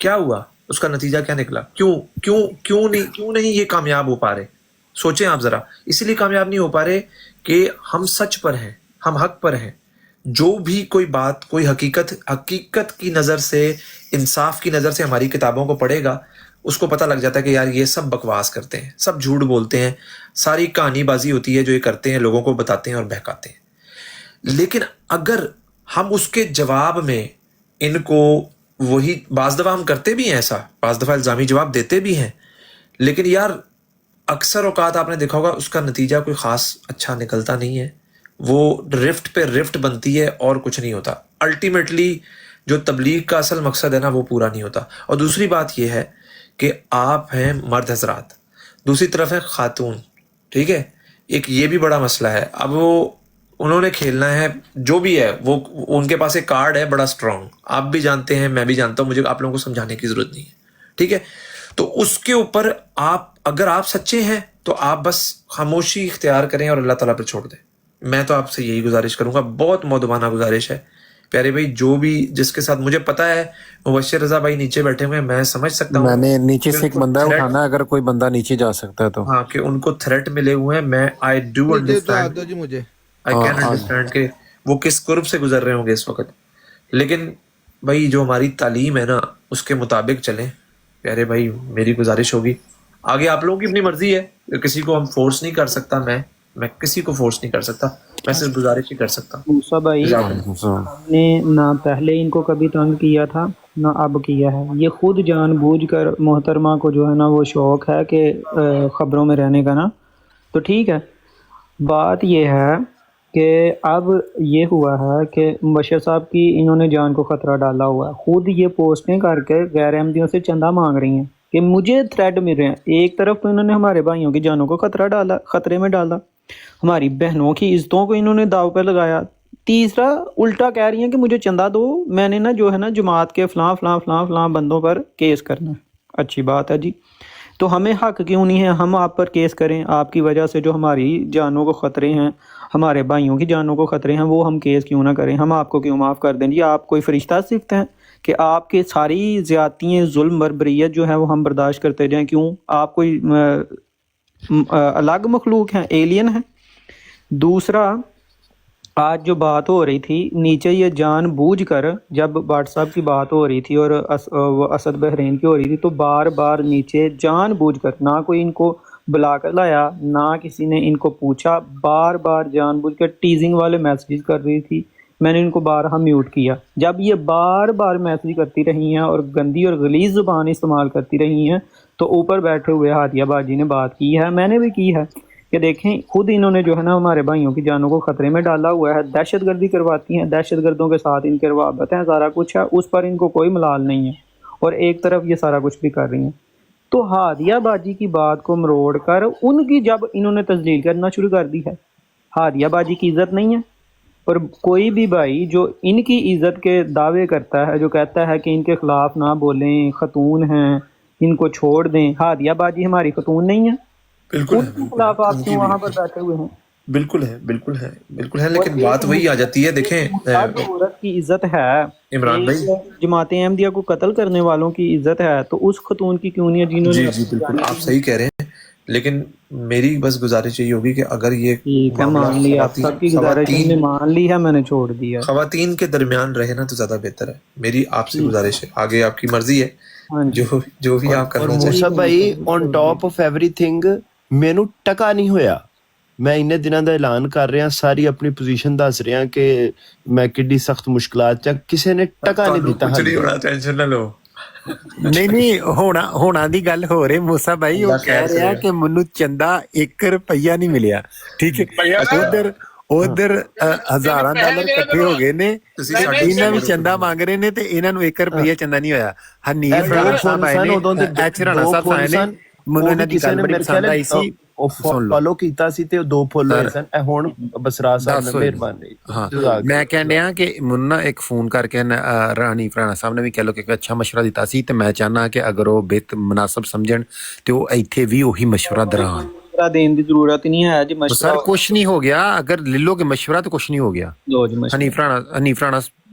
Speaker 7: کیا ہوا؟ اس کا نتیجہ کیا نکلا؟ کیوں نہیں یہ کامیاب ہو پا رہے؟ سوچیں آپ ذرا. اسی لیے کامیاب نہیں ہو پا رہے کہ ہم سچ پر ہیں، ہم حق پر ہیں. جو بھی کوئی بات، کوئی حقیقت کی نظر سے، انصاف کی نظر سے ہماری کتابوں کو پڑھے گا، اس کو پتہ لگ جاتا ہے کہ یار یہ سب بکواس کرتے ہیں، سب جھوٹ بولتے ہیں، ساری کہانی بازی ہوتی ہے جو یہ کرتے ہیں، لوگوں کو بتاتے ہیں اور بہکاتے ہیں. لیکن اگر ہم اس کے جواب میں ان کو وہی، بعض دفعہ ہم کرتے بھی ہیں ایسا، بعض دفعہ الزامی جواب دیتے بھی ہیں، لیکن یار اکثر اوقات آپ نے دیکھا ہوگا اس کا نتیجہ کوئی خاص اچھا نکلتا نہیں ہے. وہ رفٹ پہ رفٹ بنتی ہے اور کچھ نہیں ہوتا. الٹیمیٹلی جو تبلیغ کا اصل مقصد ہے نا وہ پورا نہیں ہوتا. اور دوسری بات یہ ہے کہ آپ ہیں مرد حضرات، دوسری طرف ہے خاتون. ٹھیک ہے، ایک یہ بھی بڑا مسئلہ ہے. اب وہ انہوں نے کھیلنا ہے جو بھی ہے، وہ ان کے پاس ایک کارڈ ہے بڑا اسٹرانگ، آپ بھی جانتے ہیں، میں بھی جانتا ہوں، مجھے آپ لوگوں کو سمجھانے کی ضرورت نہیں ہے. ٹھیک ہے، تو اس کے اوپر آپ اگر آپ سچے ہیں تو آپ بس خاموشی اختیار کریں اور اللہ تعالیٰ پہ چھوڑ دیں. میں تو آپ سے یہی گزارش کروں گا، بہت مؤدبانہ گزارش ہے پیارے بھائی. جو بھی جس کے ساتھ مجھے پتا ہے مبشر رضا بھائی نیچے بیٹھے ہوئے ہیں، میں سمجھ سکتا ہوں
Speaker 3: میں نے نیچے
Speaker 7: کہ
Speaker 3: سے
Speaker 7: ان
Speaker 3: ایک
Speaker 7: کو
Speaker 3: بندہ
Speaker 7: تھریٹ،
Speaker 3: اٹھانا ہے، اگر کوئی بندہ نیچے جا سکتا ہے تو.
Speaker 7: ہاں کہ ان کو تھریٹ ملے ہوئے ہیں. میں I do understand, I can understand کہ وہ کس قرب سے گزر رہے ہوں گے اس وقت. لیکن بھائی جو ہماری تعلیم ہے نا اس کے مطابق چلیں پیارے بھائی. میری گزارش ہوگی، آگے آپ لوگوں کی اپنی مرضی ہے، کسی کو ہم فورس نہیں کر سکتا، میں کسی کو فورس نہیں کر سکتا، میں صرف گزارش ہی کر سکتا ہوں.
Speaker 1: موسیٰ بھائی، ہم نے نہ پہلے ان کو کبھی تنگ کیا تھا نہ اب کیا ہے. یہ خود جان بوجھ کر محترمہ کو جو ہے نا وہ شوق ہے کہ خبروں میں رہنے کا نا، تو ٹھیک ہے. بات یہ ہے کہ اب یہ ہوا ہے کہ مبشر صاحب کی انہوں نے جان کو خطرہ ڈالا ہوا ہے. خود یہ پوسٹیں کر کے غیر احمدیوں سے چندہ مانگ رہی ہیں کہ مجھے تھریٹ مل رہے ہیں. ایک طرف تو انہوں نے ہمارے بھائیوں کی جانوں کو خطرے میں ڈالا، ہماری بہنوں کی عزتوں کو انہوں نے داؤ پہ لگایا. تیسرا الٹا کہہ رہی ہیں کہ مجھے چندہ دو، میں نے نا جو ہے نا جماعت کے فلاں فلاں فلاں فلاں بندوں پر کیس کرنا ہے. اچھی بات ہے جی، تو ہمیں حق کیوں نہیں ہے ہم آپ پر کیس کریں؟ آپ کی وجہ سے جو ہماری جانوں کو خطرے ہیں، ہمارے بھائیوں کی جانوں کو خطرے ہیں، وہ ہم کیس کیوں نہ کریں؟ ہم آپ کو کیوں معاف کر دیں جی؟ آپ کوئی فرشتہ سیکھتے ہیں کہ آپ کے ساری زیادتیاں، ظلم، بربریت جو ہے وہ ہم برداشت کرتے جائیں؟ کیوں؟ آپ کوئی الگ مخلوق ہیں، ایلین ہیں؟ دوسرا، آج جو بات ہو رہی تھی نیچے، یہ جان بوجھ کر جب واٹس ایپ کی بات ہو رہی تھی اور اسد بحرین کی ہو رہی تھی، تو بار بار نیچے جان بوجھ کر، نہ کوئی ان کو بلا کر لایا، نہ کسی نے ان کو پوچھا، بار بار جان بوجھ کر ٹیزنگ والے میسیج کر رہی تھی. میں نے ان کو بارہا میوٹ کیا. جب یہ بار بار میسیج کرتی رہی ہیں اور گندی اور غلیظ زبان استعمال کرتی رہی ہیں، تو اوپر بیٹھے ہوئے ہادیہ باجی نے بات کی ہے، میں نے بھی کی ہے، کہ دیکھیں خود انہوں نے جو ہے نا ہمارے بھائیوں کی جانوں کو خطرے میں ڈالا ہوا ہے. دہشت گردی کرواتی ہیں، دہشت گردوں کے ساتھ ان کے روابط ہیں، سارا کچھ ہے، اس پر ان کو کوئی ملال نہیں ہے، اور ایک طرف یہ سارا کچھ بھی کر رہی ہیں. تو ہادیہ باجی کی بات کو مروڑ کر ان کی جب انہوں نے تذلیل کرنا شروع کر دی ہے، ہادیہ باجی کی عزت نہیں ہے. اور کوئی بھی بھائی جو ان کی عزت کے دعوے کرتا ہے، جو کہتا ہے کہ ان کے خلاف نہ بولیں، خاتون ہیں، ان کو چھوڑ دیں، ہادیہ باجی ہماری خاتون نہیں ہے؟
Speaker 7: بالکل
Speaker 1: ان
Speaker 7: ہے،
Speaker 1: کے خلاف آپ
Speaker 7: ان کی
Speaker 1: کیوں
Speaker 7: بھی
Speaker 1: وہاں پر بیٹھے ہوئے ہیں؟
Speaker 7: بالکل ہے، بالکل ہے، بالکل ہے.
Speaker 1: اور
Speaker 7: لیکن
Speaker 1: ایک
Speaker 7: بات وہی آ جاتی ہے، دیکھیں
Speaker 1: مرد عورت کی عزت ہے،
Speaker 7: عمران بھائی،
Speaker 1: ایک جماعت احمدیہ کو قتل کرنے والوں کی عزت ہے، تو اس خاتون کی کیوں نہیں ہے جنہوں نے
Speaker 7: جی
Speaker 1: اپنی
Speaker 7: بالکل
Speaker 1: جانیں
Speaker 7: آپ
Speaker 1: دی؟
Speaker 7: صحیح کہہ رہے ہیں. لیکن میری بس گزارش یہی ہوگی کہ اگر یہ
Speaker 1: ٹھیک ہے، مان لی آپ سب کی گزارش ہم نے مان لی ہے، میں نے چھوڑ دیا.
Speaker 7: خواتین کے درمیان رہے نا تو زیادہ بہتر ہے. میری آپ سے گزارش ہے، آگے آپ کی مرضی ہے،
Speaker 1: ہاں جی.
Speaker 7: جو بھی آپ
Speaker 2: اور
Speaker 7: کرنا چاہیں.
Speaker 2: موسا بھائی on top of every thing ਮੈਨੂੰ ਟਕਾ ਨਹੀਂ ਹੋਇਆ. ਮੈਂ ਇੰਨੇ ਦਿਨਾਂ ਦਾ ਐਲਾਨ ਕਰ ਰਿਹਾ, ਸਾਰੀ ਆਪਣੀ ਪੋਜੀਸ਼ਨ ਦੱਸ ਰਿਹਾ ਕਿ ਮੈਂ ਕਿੱਡੀ ਸਖਤ ਮੁਸ਼ਕਲਾਤ ਚ, ਕਿਸੇ ਨੇ ਟਕਾ ਨਹੀਂ ਦਿੱਤਾ.
Speaker 7: کچھ نہیں ہونا، ٹینشن نہ لو.
Speaker 3: ਨਹੀਂ ਹੋਣਾ ਦੀ ਗੱਲ ਹੋ ਰਹੀ ਮੂਸਾ ਭਾਈ. ਉਹ ਕਹਿ ਰਿਹਾ ਕਿ ਮੈਨੂੰ ਚੰਦਾ 1 ਰੁਪਈਆ ਨਹੀਂ ਮਿਲਿਆ, ਠੀਕ ਹੈ. ਉਧਰ ਹਜ਼ਾਰਾਂ ਡਾਲਰ ਇਕੱਠੇ ਹੋ ਗਏ ਨੇ, ਇਹਨਾਂ ਵੀ ਚੰਦਾ ਮੰਗ ਰਹੇ ਨੇ ਤੇ ਇਹਨਾਂ ਨੂੰ 1 ਰੁਪਈਆ ਚੰਦਾ ਨਹੀਂ ਹੋਇਆ. ਹਨੀਫ ਰਾਣਾ ਸਾਹਿਬ ਆਏ ਨੇ, ਐਚ ਰਾਣਾ ਸਾਹਿਬ ਆਏ ਨੇ, ਮੈਨੂੰ ਇਹਨਾਂ ਦੀ ਗੱਲ ਬੜੀ ਪਸੰਦ ਆਈ ਸੀ.
Speaker 2: ਫੋਲੋ ਕੀਤਾ ਸੀ ਤੇ 2 ਫੋਲੋ ਹੋਏ ਸਨ. ਇਹ ਹੁਣ ਬਸਰਾ ਸਾਹਿਬ ਨੇ ਮਿਹਰਬਾਨੀ.
Speaker 3: ਹਾਂ, ਮੈਂ ਕਹਿਣ ਡਿਆ ਕਿ ਮੈਨੂੰ ਨਾ ਇੱਕ ਫੋਨ ਕਰਕੇ ਰਾਣੀ ਰਾਣਾ ਸਾਹਿਬ ਨੇ ਵੀ ਕਹਿ ਲੋ ਕਿ ਅੱਛਾ ਮਸ਼ਵਰਾ ਦਿੱਤਾ ਸੀ, ਤੇ ਮੈਂ ਚਾਹੁੰਦਾ ਕਿ ਅਗਰ ਉਹ ਬਿਹਤ ਮੁਨਾਸਬ ਸਮਝਣ ਤੇ ਉਹ ਇੱਥੇ ਵੀ ਉਹੀ ਮਸ਼ਵਰਾ ਦਰਾਨ.
Speaker 1: ਦੇਣ ਦੀ ਜ਼ਰੂਰਤ ਨਹੀਂ ਹੈ ਜੀ.
Speaker 3: ਸਰ ਕੁਛ ਨਹੀਂ ਹੋ ਗਿਆ, ਅਗਰ ਲੈ ਲੋ ਕਿ ਮਸ਼ਵਰਾ ਤਾਂ ਕੁਛ ਨਹੀਂ ਹੋ ਗਿਆ. ਹਨੀਫ ਰਾਣਾ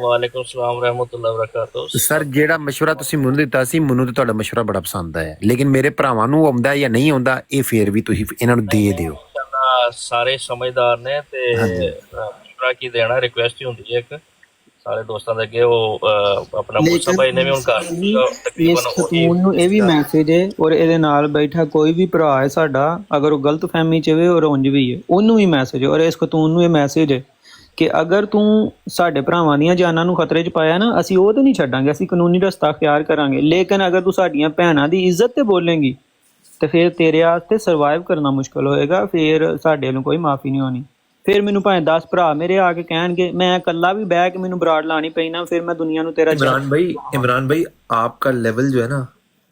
Speaker 8: ਵਾਲੇਕੁਮ ਸਲਾਮ ਰਹਿਮਤੁਲਾਹ ਵਬਰਕਾਤੁਹ.
Speaker 3: ਸਰ ਜਿਹੜਾ ਮਸ਼ਵਰਾ ਤੁਸੀਂ ਮੈਨੂੰ ਦਿੱਤਾ ਸੀ, ਮੈਨੂੰ ਤਾਂ ਤੁਹਾਡਾ ਮਸ਼ਵਰਾ ਬੜਾ ਪਸੰਦ ਆਇਆ, ਲੇਕਿਨ ਮੇਰੇ ਭਰਾਵਾਂ ਨੂੰ ਆਉਂਦਾ ਜਾਂ ਨਹੀਂ ਆਉਂਦਾ ਇਹ ਫੇਰ ਵੀ ਤੁਸੀਂ ਇਹਨਾਂ ਨੂੰ ਦੇ ਦਿਓ.
Speaker 8: ਸਾਰੇ ਸਮਝਦਾਰ ਨੇ ਤੇ ਮਸ਼ਵਰਾ ਕੀ ਦੇਣਾ, ਰਿਕੁਐਸਟ ਹੀ ਹੁੰਦੀ ਹੈ ਇੱਕ ਸਾਰੇ ਦੋਸਤਾਂ ਦੇ ਅੱਗੇ. ਉਹ ਆਪਣਾ ਮੂਸਾ ਭਾਈ ਨੇ ਵੀ ਹੁਣ ਕਰ
Speaker 1: ਇਸ ਖਤੂਨ ਨੂੰ ਇਹ ਵੀ ਮੈਸੇਜ ਹੈ, ਔਰ ਇਹਦੇ ਨਾਲ ਬੈਠਾ ਕੋਈ ਵੀ ਭਰਾ ਹੈ ਸਾਡਾ, ਅਗਰ ਉਹ ਗਲਤ ਫਹਿਮੀ ਚ ਹੋਵੇ ਔਰ ਉਂਝ ਵੀ ਹੈ, ਉਹਨੂੰ ਵੀ ਮੈਸੇਜ ਹੈ. ਔਰ ਇਸ ਖਤੂਨ ਨੂੰ ਇਹ ਮੈਸੇਜ ਹੈ ਕਿ ਅਗਰ ਤੂੰ ਸਾਡੇ ਭਰਾਵਾਂ ਦੀਆਂ ਜਾਨਾਂ ਨੂੰ ਖਤਰੇ 'ਚ ਪਾਇਆ ਨਾ, ਅਸੀਂ ਉਹ ਤੇ ਨਹੀਂ ਛੱਡਾਂਗੇ, ਅਸੀਂ ਕਾਨੂੰਨੀ ਰਸਤਾ ਅਖਤਿਆਰ ਕਰਾਂਗੇ. ਲੇਕਿਨ ਅਗਰ ਤੂੰ ਸਾਡੀਆਂ ਭੈਣਾਂ ਦੀ ਇੱਜ਼ਤ ਤੇ ਬੋਲੇਂਗੀ ਤੇ ਫਿਰ ਤੇਰੇ ਵਾਸਤੇ ਸਰਵਾਈਵ ਕਰਨਾ ਮੁਸ਼ਕਲ ਹੋਏਗਾ. ਫਿਰ ਸਾਡੇ ਨੂੰ ਕੋਈ ਮਾਫੀ ਨਹੀਂ ਹੋਣੀ. ਫਿਰ ਮੈਨੂੰ ਭਾਵੇਂ 10 ਭਰਾ ਮੇਰੇ ਆ ਕੇ ਕਹਿਣਗੇ, ਮੈਂ ਇਕੱਲਾ ਵੀ ਬਹਿ ਕੇ ਮੈਨੂੰ ਬਰਾੜ ਲਾਣੀ ਪਈ ਨਾ, ਫਿਰ ਮੈਂ ਦੁਨੀਆ ਨੂੰ ਤੇਰਾ.
Speaker 7: عمران بھائی آپ کا لیول جو ہے نا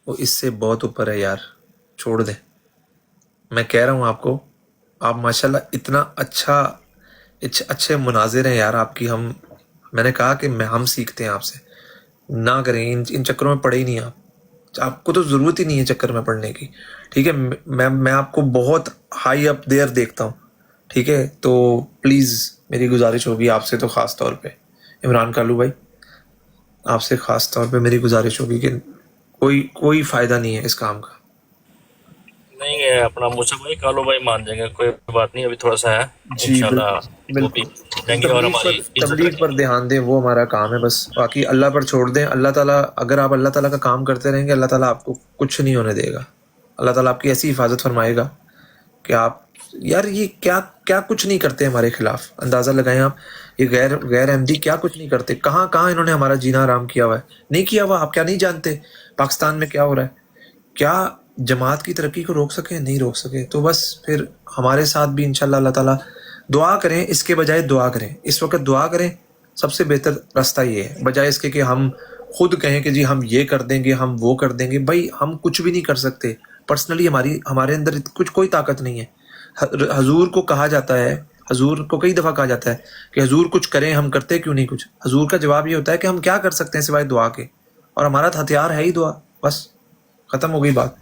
Speaker 7: وہ اس سے بہت اوپر ہے یار، چھوڑ دیں. میں کہہ رہا ہوں آپ کو، آپ ماشاءاللہ اتنا اچھے مناظر ہیں یار آپ کی. میں نے کہا کہ ہم سیکھتے ہیں آپ سے. نہ کریں ان چکروں میں پڑے ہی نہیں. آپ کو تو ضرورت ہی نہیں ہے چکر میں پڑنے کی، ٹھیک ہے. میں آپ کو بہت ہائی اپ دیئر دیکھتا ہوں، ٹھیک ہے. تو پلیز میری گزارش ہوگی آپ سے، تو خاص طور پہ عمران کالو بھائی آپ سے خاص طور پہ میری گزارش ہوگی کہ کوئی فائدہ نہیں ہے اس کام کا.
Speaker 8: نہیں ہے اپنا موسا بھائی، کالو بھائی مان جائیں گے، کوئی بات نہیں. ابھی تھوڑا سا ہے انشاءاللہ وہ بھی جائیں گے. اور ہماری
Speaker 7: تبلیغ پر دھیان دیں، وہ ہمارا کام ہے بس. باقی اللہ پر چھوڑ دیں. اللہ تعالیٰ، اگر آپ اللہ تعالیٰ کا کام کرتے رہیں گے، اللہ تعالیٰ آپ کو کچھ نہیں ہونے دے گا. اللہ تعالیٰ آپ کی ایسی حفاظت فرمائے گا کہ آپ یار یہ کیا کچھ نہیں کرتے ہمارے خلاف. اندازہ لگائیں آپ، یہ غیر احمدی کیا کچھ نہیں کرتے. کہاں انہوں نے ہمارا جینا حرام کیا ہوا ہے؟ نہیں کیا ہوا. آپ کیا نہیں جانتے پاکستان میں کیا ہو رہا ہے؟ کیا جماعت کی ترقی کو روک سکے؟ نہیں روک سکے. تو بس پھر ہمارے ساتھ بھی انشاءاللہ اللہ تعالیٰ دعا کریں. اس کے بجائے دعا کریں، اس وقت دعا کریں. سب سے بہتر راستہ یہ ہے، بجائے اس کے کہ ہم خود کہیں کہ جی ہم یہ کر دیں گے، ہم وہ کر دیں گے. بھائی ہم کچھ بھی نہیں کر سکتے پرسنلی. ہمارے اندر کوئی طاقت نہیں ہے. حضور کو کہا جاتا ہے، حضور کو کئی دفعہ کہا جاتا ہے کہ حضور کچھ کریں، ہم کرتے کیوں نہیں کچھ. حضور کا جواب یہ ہوتا ہے کہ ہم کیا کر سکتے ہیں سوائے دعا کے، اور ہمارا ہتھیار ہے ہی دعا. بس ختم ہو گئی بات.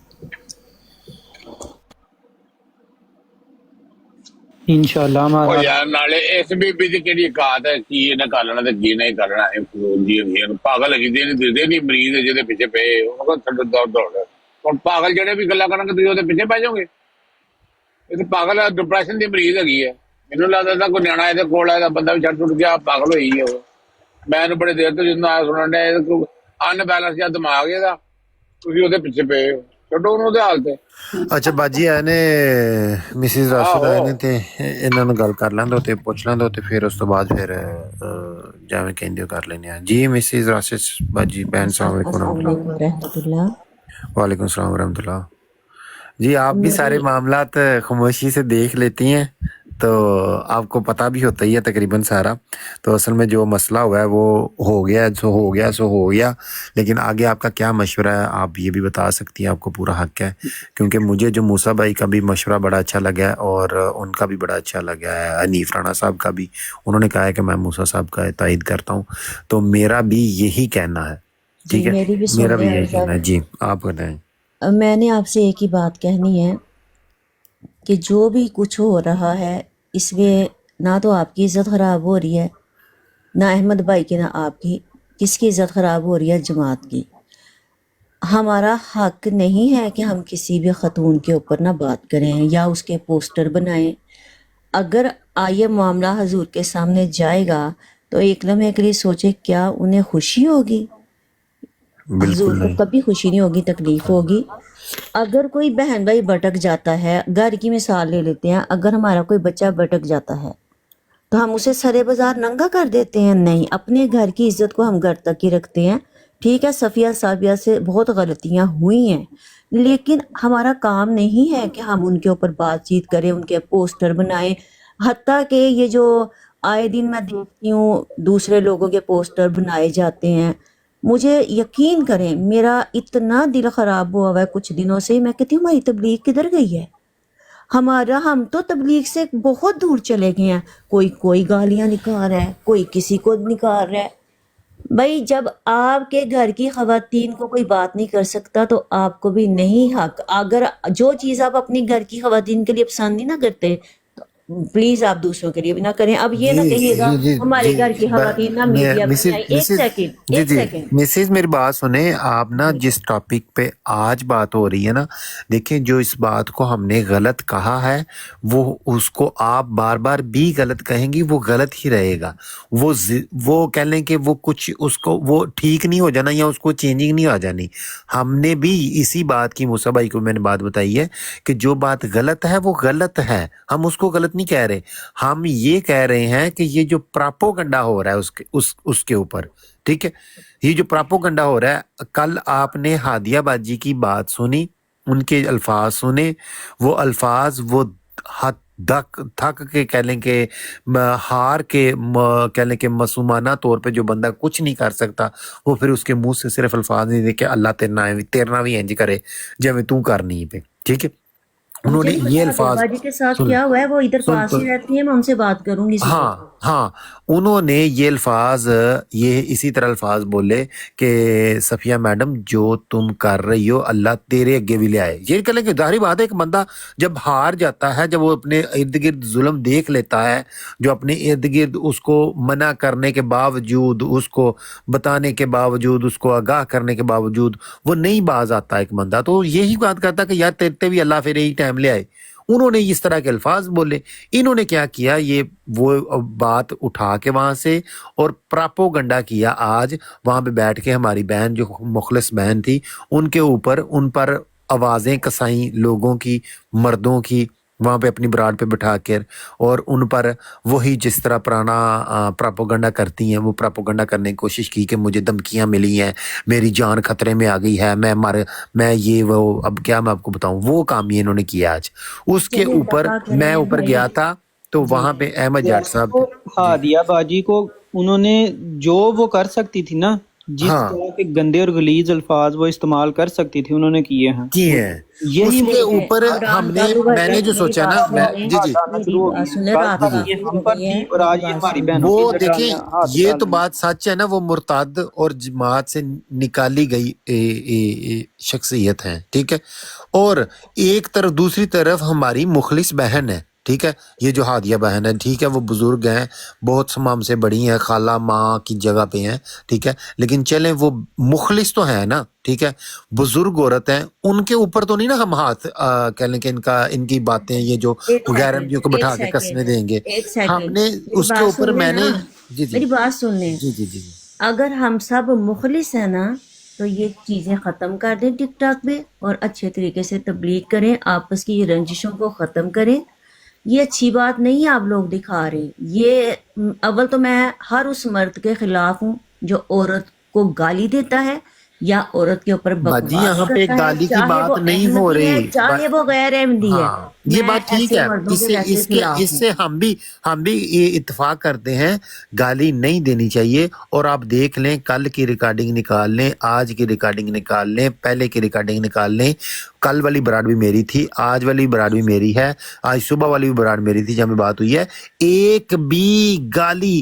Speaker 1: انشاءاللہ
Speaker 5: ਉਹ
Speaker 1: ہمارا
Speaker 5: ਯਾਰ ਨਾਲੇ ਇਸ ਬੀਬੀ ਦੀ ਕਿਹੜੀ ਔਕਾਤ ਹੈ, ਕੀ ਇਹਨੇ ਕਰ ਲੈਣਾ ਤੇ ਕੀ ਨਹੀਂ ਕਰਨਾ. ਇਹ ਫਰੂਜੀ ਹੁੰਦੀ ਹੈ, ਪਾਗਲ ਹੈਗੀ ਦੀ ਦਿਸਦੇ ਨਹੀਂ ਮਰੀਜ਼ ਜਿਹਦੇ ਪਿੱਛੇ ਪਏ ਉਹ ਛੱਡ ਦੌੜ. ਹੁਣ ਪਾਗਲ ਜਿਹੜੇ ਵੀ ਗੱਲਾਂ ਕਰਨਗੇ ਤੁਸੀਂ ਉਹਦੇ ਪਿੱਛੇ ਪੈ ਜਾਓਗੇ. ਇਹ ਤਾਂ ਪਾਗਲ ਹੈ, ਡਿਪਰੈਸ਼ਨ ਦੀ ਮਰੀਜ਼ ਹੈਗੀ ਹੈ. ਮੈਨੂੰ ਲੱਗਦਾ ਤਾਂ ਕੋਈ ਨਿਆਣਾ ਇਹਦੇ ਕੋਲ ਆਇਆ ਬੰਦਾ ਵੀ ਛੱਡ ਟੁੱਟ ਗਿਆ, ਪਾਗਲ ਹੋਈ ਹੈ ਉਹ. ਮੈਂ ਇਹਨੂੰ ਬੜੇ ਦੇਰ ਤੋਂ ਜਿੰਨਾ ਸੁਣਨ ਡਿਆ, ਅਨਬੈਲੈਂਸ ਜਿਹਾ ਦਿਮਾਗ ਇਹਦਾ, ਤੁਸੀਂ ਉਹਦੇ ਪਿੱਛੇ ਪਏ ਹੋ. ਛੱਡੋ ਉਹਨੂੰ ਉਹਦੇ ਹਾਲ ਤੇ.
Speaker 3: ਅੱਛਾ ਬਾਜੀ ਆਏ ਨੇ, ਮਿਸਿਸ ਰਾਸ਼ਦ ਆਏ ਨੇ, ਤੇ ਇਹਨਾਂ ਨੂੰ ਗੱਲ ਕਰ ਲੈਂਦੋ ਤੇ ਪੁੱਛ ਲੈਂਦੋ, ਤੇ ਫਿਰ ਉਸ ਤੋਂ ਬਾਅਦ ਫਿਰ ਜਿਵੇਂ ਕਹਿੰਦੇ ਹੋ ਕਰ ਲੈਂਦੇ ਆ. ਜੀ ਮਿਸਿਸ ਰਾਸ਼ਦ ਬਾਜੀ بہن السلام علیکم
Speaker 9: ورحمۃ اللہ.
Speaker 3: وعلیکم السلام ورحمۃ اللہ. جی آپ بھی سارے معاملات خاموشی سے دیکھ لیتی ہیں تو آپ کو پتہ بھی ہوتا ہی ہے تقریباً سارا. تو اصل میں جو مسئلہ ہوا ہے وہ ہو گیا سو ہو گیا. لیکن آگے آپ کا کیا مشورہ ہے آپ یہ بھی بتا سکتی ہیں، آپ کو پورا حق ہے. کیونکہ مجھے جو موسیٰ بھائی کا بھی مشورہ بڑا اچھا لگا ہے اور ان کا بھی بڑا اچھا لگا ہے. حنیف رانا صاحب کا بھی انہوں نے کہا ہے کہ میں موسیٰ صاحب کا تائید کرتا ہوں. تو میرا بھی یہی کہنا ہے، ٹھیک ہے، میرا بھی یہی کہنا ہے. جی آپ بتائیں.
Speaker 9: میں نے آپ سے ایک ہی بات کہنی ہے کہ جو بھی کچھ ہو رہا ہے اس میں نہ تو آپ کی عزت خراب ہو رہی ہے، نہ احمد بھائی کی، نہ آپ کی. کس کی عزت خراب ہو رہی ہے؟ جماعت کی. ہمارا حق نہیں ہے کہ ہم کسی بھی خاتون کے اوپر نہ بات کریں یا اس کے پوسٹر بنائیں. اگر یہ معاملہ حضور کے سامنے جائے گا تو ایک لمحے کے لیے سوچے کیا انہیں خوشی ہوگی؟ حضور
Speaker 3: بالکل
Speaker 9: کو
Speaker 3: نہیں.
Speaker 9: کبھی خوشی نہیں ہوگی، تکلیف ہوگی. اگر کوئی بہن بھائی بھٹک جاتا ہے، گھر کی مثال لے لیتے ہیں، اگر ہمارا کوئی بچہ بھٹک جاتا ہے تو ہم اسے سرے بازار ننگا کر دیتے ہیں؟ نہیں، اپنے گھر کی عزت کو ہم گھر تک ہی رکھتے ہیں. ٹھیک ہے، صفیہ صابیہ سے بہت غلطیاں ہوئی ہیں، لیکن ہمارا کام نہیں ہے کہ ہم ان کے اوپر بات چیت کریں، ان کے پوسٹر بنائیں. حتیٰ کہ یہ جو آئے دن میں دیکھتی ہوں دوسرے لوگوں کے پوسٹر بنائے جاتے ہیں، مجھے یقین کریں میرا اتنا دل خراب ہوا ہوا ہے کچھ دنوں سے. میں کہتی ہوں ہماری تبلیغ کدھر گئی ہے؟ ہم تو تبلیغ سے بہت دور چلے گئے ہیں. کوئی گالیاں نکال رہا ہے، کوئی کسی کو نکال رہا ہے. بھائی جب آپ کے گھر کی خواتین کو کوئی بات نہیں کر سکتا تو آپ کو بھی نہیں حق. اگر جو چیز آپ اپنی گھر کی خواتین کے لیے پسند ہی نہ کرتے تو پلیز آپ دوسروں کے لیے بھی نہ کریں. اب یہ نہ
Speaker 3: جی
Speaker 9: کہیے گا
Speaker 3: جی جی
Speaker 9: ہمارے
Speaker 3: جی
Speaker 9: گھر کی خواتین نہ میڈیا پہ نہیں آئی. ایک سیکنڈ
Speaker 3: جی
Speaker 9: ایک
Speaker 3: جی
Speaker 9: سیکنڈ
Speaker 3: مسز میری بات سنیں آپ نا. جس ٹاپک پہ آج بات ہو رہی ہے نا، دیکھیں جو اس بات کو ہم نے غلط کہا ہے وہ اس کو آپ بار بار بھی غلط کہیں گی، وہ غلط ہی رہے گا. وہ کہہ لیں کہ وہ کچھ اس کو وہ ٹھیک نہیں ہو جانا یا اس کو چینجنگ نہیں آ جانی. ہم نے بھی اسی بات کی موسیٰ بھائی کو میں نے بات بتائی ہے کہ جو بات غلط ہے وہ غلط ہے، ہم اس کو غلط نہیں کہہ رہے. ہم یہ کہہ رہے ہیں کہ یہ جو پراپوگنڈا ہو رہا ہے اس کے اوپر، ٹھیک ہے، یہ جو پراپوگنڈا ہو رہا ہے. کل آپ نے ہادیہ باجی کی بات سنی، ان کے الفاظ سنے، وہ الفاظ وہ تھک کے کہہ لیں کہ ہار کے کہہ لیں کہ معصومانہ طور پہ جو بندہ کچھ نہیں کر سکتا وہ پھر اس کے منہ سے صرف الفاظ نہیں دے کہ اللہ تیرنا بھی انج کرے جب تو کرنی پہ. ٹھیک ہے، انہوں
Speaker 9: مجھے
Speaker 3: نے
Speaker 9: نہیں
Speaker 3: یہ
Speaker 9: پتا
Speaker 3: الفاظ
Speaker 9: باجی کے ساتھ
Speaker 3: سن
Speaker 9: کیا ہوا ہے، وہ ادھر
Speaker 3: سن
Speaker 9: پاس
Speaker 3: تو
Speaker 9: ہی رہتی ہے، میں ان سے بات کروں گی اسی
Speaker 3: ہاں
Speaker 9: پہ.
Speaker 3: ہاں انہوں نے یہ الفاظ یہ اسی طرح الفاظ بولے کہ صفیہ میڈم جو تم کر رہی ہو اللہ تیرے اگے بھی لے آئے. یہ کہہ لیں کہ ظاہری بات ہے ایک بندہ جب ہار جاتا ہے، جب وہ اپنے ارد گرد ظلم دیکھ لیتا ہے، جو اپنے ارد گرد اس کو منع کرنے کے باوجود، اس کو بتانے کے باوجود، اس کو آگاہ کرنے کے باوجود وہ نہیں باز آتا ایک بندہ، تو یہی بات کرتا کہ یار تیرتے بھی اللہ پھر یہی ٹائم لے آئے. انہوں نے اس طرح کے الفاظ بولے. انہوں نے کیا کیا، یہ وہ بات اٹھا کے وہاں سے اور پراپوگنڈا کیا. آج وہاں پہ بیٹھ کے ہماری بہن جو مخلص بہن تھی ان کے اوپر ان پر آوازیں کسائیں لوگوں کی، مردوں کی، وہاں پہ اپنی براڈ پہ بٹھا کر، اور ان پر وہی جس طرح پرانا پراپوگنڈا کرتی ہیں وہ پراپوگنڈا کرنے کی کوشش کی کہ مجھے دھمکیاں ملی ہیں، میری جان خطرے میں آ گئی ہے، میں یہ وہ اب کیا میں آپ کو بتاؤں وہ کام یہ انہوں نے کیا. آج اس کے
Speaker 9: چلے
Speaker 3: اوپر
Speaker 9: دفاع
Speaker 3: میں
Speaker 9: کریں
Speaker 3: اوپر
Speaker 9: بھائی.
Speaker 3: گیا تھا تو
Speaker 9: جی
Speaker 3: وہاں پہ احمد جاٹ صاحب
Speaker 1: تو
Speaker 3: جی
Speaker 1: ہادیہ باجی کو انہوں نے جو وہ کر سکتی تھی نا، جس
Speaker 3: ہاں
Speaker 1: طرح کے گندے اور غلیظ الفاظ وہ استعمال کر سکتی تھی انہوں نے کیے ہیں.
Speaker 3: کی ہیں.
Speaker 1: یہی
Speaker 3: اس کے
Speaker 9: دیکھیں
Speaker 3: اوپر
Speaker 9: عمران
Speaker 3: ہم نے
Speaker 9: قابو
Speaker 3: میں نے
Speaker 9: بھائی
Speaker 3: جو
Speaker 9: میری
Speaker 3: سوچا نا
Speaker 9: بات سن
Speaker 3: میں
Speaker 9: لیں،
Speaker 3: جی جی
Speaker 1: ہاتھ
Speaker 9: میری
Speaker 1: شروع ہو گئی
Speaker 9: بات
Speaker 1: ہے.
Speaker 9: سن لیں،
Speaker 1: کل
Speaker 9: رات
Speaker 3: جی
Speaker 1: تک
Speaker 3: جی
Speaker 9: بات
Speaker 1: یہ
Speaker 9: شروع
Speaker 1: ہم
Speaker 9: ہو
Speaker 1: پر
Speaker 9: گئی
Speaker 1: تھی
Speaker 9: ہے،
Speaker 1: اور
Speaker 9: میری
Speaker 1: آج یہ
Speaker 9: بات
Speaker 1: ہماری
Speaker 9: سن لیں.
Speaker 1: بہنوں
Speaker 3: وہ
Speaker 1: کی
Speaker 3: دیکھیں یہ تو بات سچ ہے نا، وہ مرتد اور جماعت سے نکالی گئی شخصیت ہیں، ٹھیک ہے. اور ایک طرف دوسری طرف ہماری مخلص بہن ہے، ٹھیک ہے، یہ جو ہادیہ بہن ہے، ٹھیک ہے، وہ بزرگ ہیں، بہت ہم سے بڑی ہیں، خالہ ماں کی جگہ پہ ہیں، ٹھیک ہے، لیکن چلیں وہ مخلص تو ہیں نا، ٹھیک ہے، بزرگ عورت ہیں، ان کے اوپر تو نہیں نا ہم ہاتھ کہہ لیں کہ ان کی باتیں یہ جو
Speaker 9: ایک
Speaker 3: غیر
Speaker 9: سیکنڈ
Speaker 3: احمدیوں کو
Speaker 9: ایک
Speaker 3: بٹھا کے
Speaker 9: سیکنڈ
Speaker 3: قسمیں دیں گے.
Speaker 9: ایک
Speaker 3: ہم
Speaker 9: سیکنڈ
Speaker 3: نے
Speaker 9: میری
Speaker 3: اس کے
Speaker 9: بات
Speaker 3: اوپر
Speaker 9: سن لیں
Speaker 3: میں
Speaker 9: نا،
Speaker 3: نے جی جی
Speaker 9: میری بات سن لیں.
Speaker 3: جی جی جی
Speaker 9: اگر ہم سب مخلص ہیں نا تو یہ چیزیں ختم کر دیں ٹک ٹاک میں اور اچھے طریقے سے تبلیغ کریں، آپس کی رنجشوں کو ختم کریں. یہ اچھی بات نہیں آپ لوگ دکھا رہے. یہ اول تو میں ہر اس مرد کے خلاف ہوں جو عورت کو گالی دیتا ہے یا عورت کے اوپر
Speaker 3: باجی
Speaker 9: بکواس
Speaker 3: یہاں پہ
Speaker 9: کرتا ہے،
Speaker 3: گالی کی
Speaker 9: چاہے وہ
Speaker 3: بات نہیں ہو
Speaker 9: احمدی ہے
Speaker 3: رہی.
Speaker 9: چاہے وہ غیر احمدی ہے.
Speaker 3: ہاں یہ
Speaker 9: میں
Speaker 3: بات ٹھیک
Speaker 9: ایسے
Speaker 3: ہے،
Speaker 9: مردوں
Speaker 3: اس
Speaker 9: کے
Speaker 3: سے
Speaker 9: ویسے خلاف
Speaker 3: اس
Speaker 9: ہوں.
Speaker 3: سے ہم بھی یہ اتفاق کرتے ہیں گالی نہیں دینی چاہیے. اور آپ دیکھ لیں کل کی ریکارڈنگ نکال لیں، آج کی ریکارڈنگ نکال لیں، پہلے کی ریکارڈنگ نکال لیں. کل والی براڈ بھی میری تھی، آج والی براڈ بھی میری ہے، آج صبح والی بھی براڈ میری تھی جب ہمیں بات ہوئی ہے. ایک بھی گالی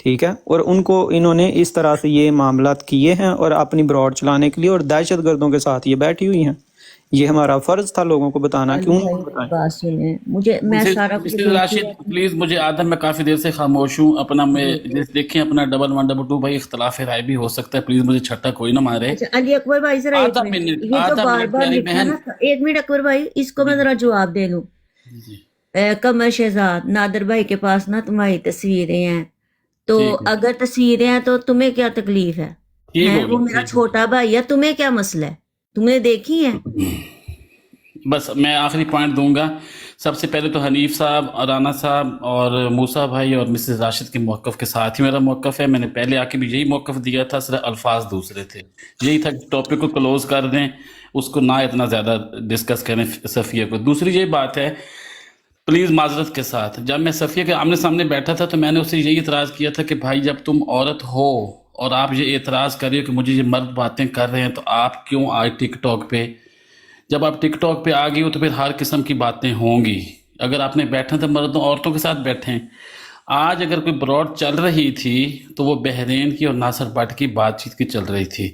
Speaker 1: ٹھیک ہے، اور ان کو انہوں نے اس طرح سے یہ معاملات کیے ہیں اور اپنی براڈ چلانے کے لیے اور دہشت گردوں کے ساتھ یہ بیٹھی ہوئی ہیں. یہ ہمارا فرض تھا لوگوں کو بتانا.
Speaker 9: علی
Speaker 1: کیوں
Speaker 9: بھائی
Speaker 1: نہیں بتائیں؟
Speaker 9: بات سنیں، میں سارا کچھ
Speaker 4: مسز راشد پلیز مجھے آدھا، میں کافی دیر سے خاموش ہوں. اپنا میں دیکھیں اپنا 1112 بھائی اختلاف رائے بھی ہو سکتا ہے، پلیز مجھے چھٹا کوئی نہ مارے.
Speaker 9: اچھا علی اکبر بھائی ذرا ایک
Speaker 4: آدھا
Speaker 9: منٹ،
Speaker 4: منٹ
Speaker 9: یہ جو
Speaker 4: آدھا
Speaker 9: بار
Speaker 4: منٹ
Speaker 9: بار
Speaker 4: پیاری
Speaker 9: لکھا
Speaker 4: بہن.
Speaker 9: نا، ایک منٹ اکبر بھائی، اس کو میں ذرا جواب دے لوں. قمر شہزاد، نادر بھائی کے پاس نا تمہاری تصویریں ہیں، تو
Speaker 4: ٹھیک ہے،
Speaker 9: اگر تصویریں ہیں تو تمہیں کیا تکلیف ہے؟
Speaker 4: ٹھیک ہو
Speaker 9: وہ
Speaker 4: گیا،
Speaker 9: میرا
Speaker 4: ٹھیک.
Speaker 9: چھوٹا بھائی ہے، تمہیں کیا مسئلہ ہے؟ تم نے دیکھی ہیں؟
Speaker 4: بس میں آخری پوائنٹ دوں گا. سب سے پہلے تو حنیف صاحب، رانا صاحب اور موسیٰ بھائی اور مسز راشد کے موقف کے ساتھ ہی میرا موقف ہے. میں نے پہلے آ کے بھی یہی موقف دیا تھا، صرف الفاظ دوسرے تھے. یہی تھا کہ ٹاپک کو کلوز کر دیں، اس کو نہ اتنا زیادہ ڈسکس کریں صفیہ کو. دوسری یہ بات ہے، پلیز معذرت کے ساتھ، جب میں صفیہ کے آمنے سامنے بیٹھا تھا تو میں نے اسے یہی اعتراض کیا تھا کہ بھائی جب تم عورت ہو اور آپ یہ اعتراض کر رہے ہو کہ مجھے یہ مرد باتیں کر رہے ہیں، تو آپ کیوں آئے ٹک ٹاک پہ؟ جب آپ ٹک ٹاک پہ آ گئی ہو تو پھر ہر قسم کی باتیں ہوں گی. اگر آپ نے بیٹھنا تو مردوں عورتوں کے ساتھ بیٹھیں. آج اگر کوئی براڈ چل رہی تھی تو وہ بحرین کی اور ناصر بٹ کی بات چیت کی چل رہی تھی.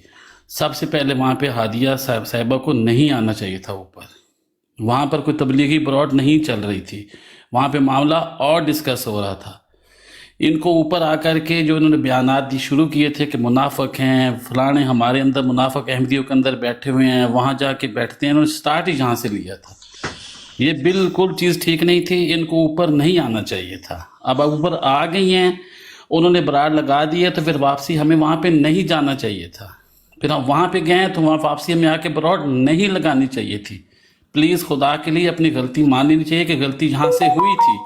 Speaker 4: سب سے پہلے وہاں پہ ہادیہ صاحبہ کو نہیں آنا چاہیے تھا اوپر. وہاں پر کوئی تبلیغی براڈ نہیں چل رہی تھی، وہاں پہ معاملہ اور ڈسکس ہو رہا تھا. ان کو اوپر آ کر کے جو انہوں نے بیانات دی شروع کیے تھے کہ منافق ہیں فلانے، ہمارے اندر منافق احمدیوں کے اندر بیٹھے ہوئے ہیں، وہاں جا کے بیٹھتے ہیں، انہوں نے سٹارٹ ہی جہاں سے لیا تھا. یہ بالکل چیز ٹھیک نہیں تھی، ان کو اوپر نہیں آنا چاہیے تھا. اب اوپر آ گئی ہیں، انہوں نے براڈ لگا دی ہے، تو پھر واپسی ہمیں وہاں پہ نہیں جانا چاہیے تھا. پھر ہم وہاں پہ گئے تو وہاں واپسی ہمیں آ کے براڈ نہیں لگانی چاہیے تھی. پلیز خدا کے لیے اپنی غلطی مان لینی چاہیے کہ غلطی یہاں سے ہوئی تھی.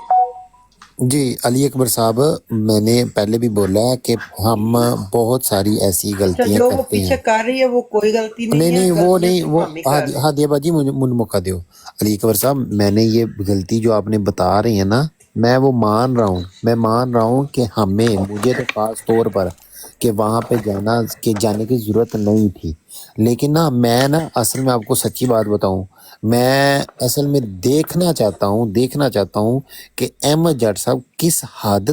Speaker 3: جی علی اکبر صاحب، میں نے پہلے بھی بولا کہ ہم بہت ساری ایسی غلطیاں
Speaker 10: جو وہ
Speaker 3: کرتے
Speaker 10: پیچھے
Speaker 3: ہیں.
Speaker 10: کر رہی ہے وہ کوئی غلطی نہیں ہے،
Speaker 3: نہیں وہ
Speaker 10: غلطیاں
Speaker 3: نہیں،
Speaker 10: صرف
Speaker 3: وہ
Speaker 10: ہم ہی کر رہے ہیں.
Speaker 3: ہادیہ باجی مجھے موقع دیو. علی اکبر صاحب، میں نے یہ غلطی جو آپ نے بتا رہی ہیں نا، میں وہ مان رہا ہوں کہ مجھے تو خاص طور پر کہ وہاں پہ جانے کی ضرورت نہیں تھی. لیکن میں اصل میں آپ کو سچی بات بتاؤں، میں اصل میں دیکھنا چاہتا ہوں کہ احمد جٹ صاحب کس حد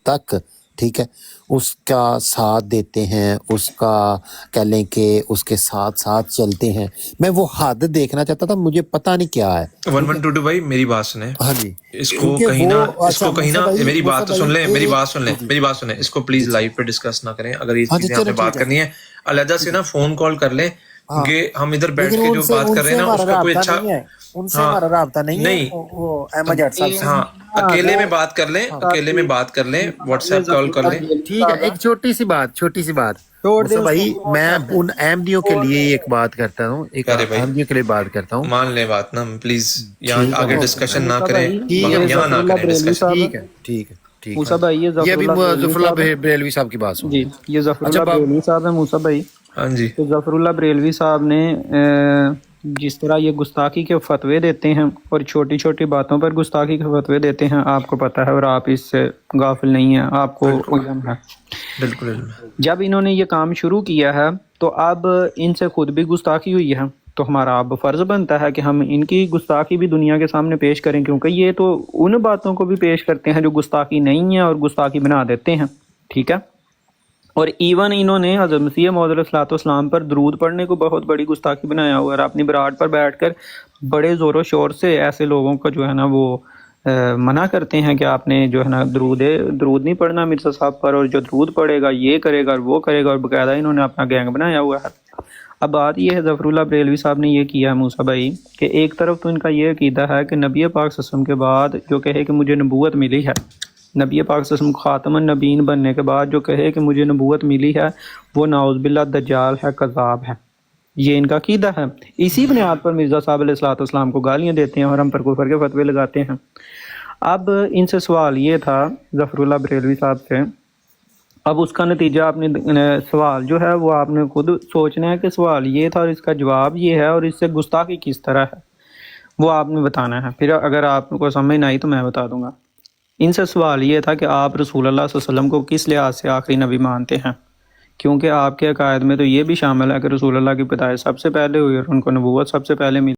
Speaker 3: تک ٹھیک ہے اس کا ساتھ دیتے ہیں، اس کا کہہ لیں کہ اس کے ساتھ چلتے ہیں. میں وہ حد دیکھنا چاہتا تھا، مجھے پتہ نہیں کیا ہے.
Speaker 7: 1122 بھائی میری بات سنیں.
Speaker 3: ہاں جی،
Speaker 7: اس کو کہیں نہ میری بات تو سن لیں، میری بات سنیں. اس کو پلیز لائیو پہ ڈسکس نہ کریں. اگر یہ چیزیں آپ نے بات کرنی ہے علیحدہ سے فون کال کر لیں، کیونکہ ہم ادھر بیٹھ کے جو بات کر رہے ہیں نا اس کا کوئی اچھا
Speaker 3: ان سے ہمارا رابطہ نہیں ہے. وہ احمد جٹ صاحب سے
Speaker 7: اکیلے میں بات کر لیں، واٹس ایپ کال کر لیں.
Speaker 3: ٹھیک ہے. ایک چھوٹی سی بات موسیٰ بھائی، میں ان احمدیوں کے لیے ایک بات کرتا ہوں،
Speaker 7: مان لیں بات نا پلیز. یہاں آگے ڈسکشن نہ کریں، یہاں نہ کریں ڈسکشن.
Speaker 3: ٹھیک ہے.
Speaker 1: موسیٰ بھائی،
Speaker 3: یہ بھی ظفر اللہ بریلوی صاحب کی بات
Speaker 1: جی، یہ ظفر اللہ بریلوی صاحب ہے. موسیٰ بھائی،
Speaker 7: ہاں جی،
Speaker 1: تو ظفر اللہ بریلوی صاحب نے جس طرح یہ گستاخی کے فتوے دیتے ہیں اور چھوٹی چھوٹی باتوں پر گستاخی کے فتوے دیتے ہیں، آپ کو پتہ ہے اور آپ اس سے غافل نہیں ہیں، آپ کو علم ہے.
Speaker 7: بالکل.
Speaker 1: جب انہوں نے یہ کام شروع کیا ہے تو اب ان سے خود بھی گستاخی ہوئی ہے، تو ہمارا اب فرض بنتا ہے کہ ہم ان کی گستاخی بھی دنیا کے سامنے پیش کریں، کیونکہ یہ تو ان باتوں کو بھی پیش کرتے ہیں جو گستاخی نہیں ہے اور گستاخی بنا دیتے ہیں. ٹھیک ہے. اور ایون انہوں نے حضرت مسیح موعود علیہ الصلوۃ والسلام پر درود پڑھنے کو بہت بڑی گستاخی بنایا ہوا ہے. اور اپنی براڈ پر بیٹھ کر بڑے زور و شور سے ایسے لوگوں کو جو ہے نا وہ منع کرتے ہیں کہ آپ نے جو ہے نا درود نہیں پڑھنا مرزا صاحب پر، اور جو درود پڑھے گا یہ کرے گا اور وہ کرے گا، اور باقاعدہ انہوں نے اپنا گینگ بنایا ہوا ہے. اب بات یہ ہے، ظفر اللہ بریلوی صاحب نے یہ کیا ہے موسیٰ بھائی، کہ ایک طرف تو ان کا یہ عقیدہ ہے کہ نبی پاک صلی اللہ علیہ وسلم کے بعد جو کہے کہ مجھے نبوت ملی ہے، نبی پاک صلی اللہ علیہ وسلم خاتم النبیین بننے کے بعد جو کہے کہ مجھے نبوت ملی ہے، وہ نعوذ باللہ دجال ہے، کذاب ہے. یہ ان کا عقیدہ ہے. اسی بنیاد پر مرزا صاحب علیہ الصلوۃ والسلام کو گالیاں دیتے ہیں اور ہم پر کفر کے فتوے لگاتے ہیں. اب ان سے سوال یہ تھا ظفر اللہ بریلوی صاحب سے، اب اس کا نتیجہ آپ نے سوال جو ہے وہ آپ نے خود سوچنا ہے کہ سوال یہ تھا اور اس کا جواب یہ ہے، اور اس سے گستاخی کس طرح ہے وہ آپ نے بتانا ہے. پھر اگر آپ کو سمجھ نہ آئی تو میں بتا دوں گا. ان سے سوال یہ تھا کہ آپ رسول اللہ صلی اللہ علیہ وسلم کو کس لحاظ سے آخری نبی مانتے ہیں، کیونکہ آپ کے عقائد میں تو یہ بھی شامل ہے کہ رسول اللہ کی پیدائش سب سے پہلے ہوئی اور ان کو نبوت سب سے پہلے ملی.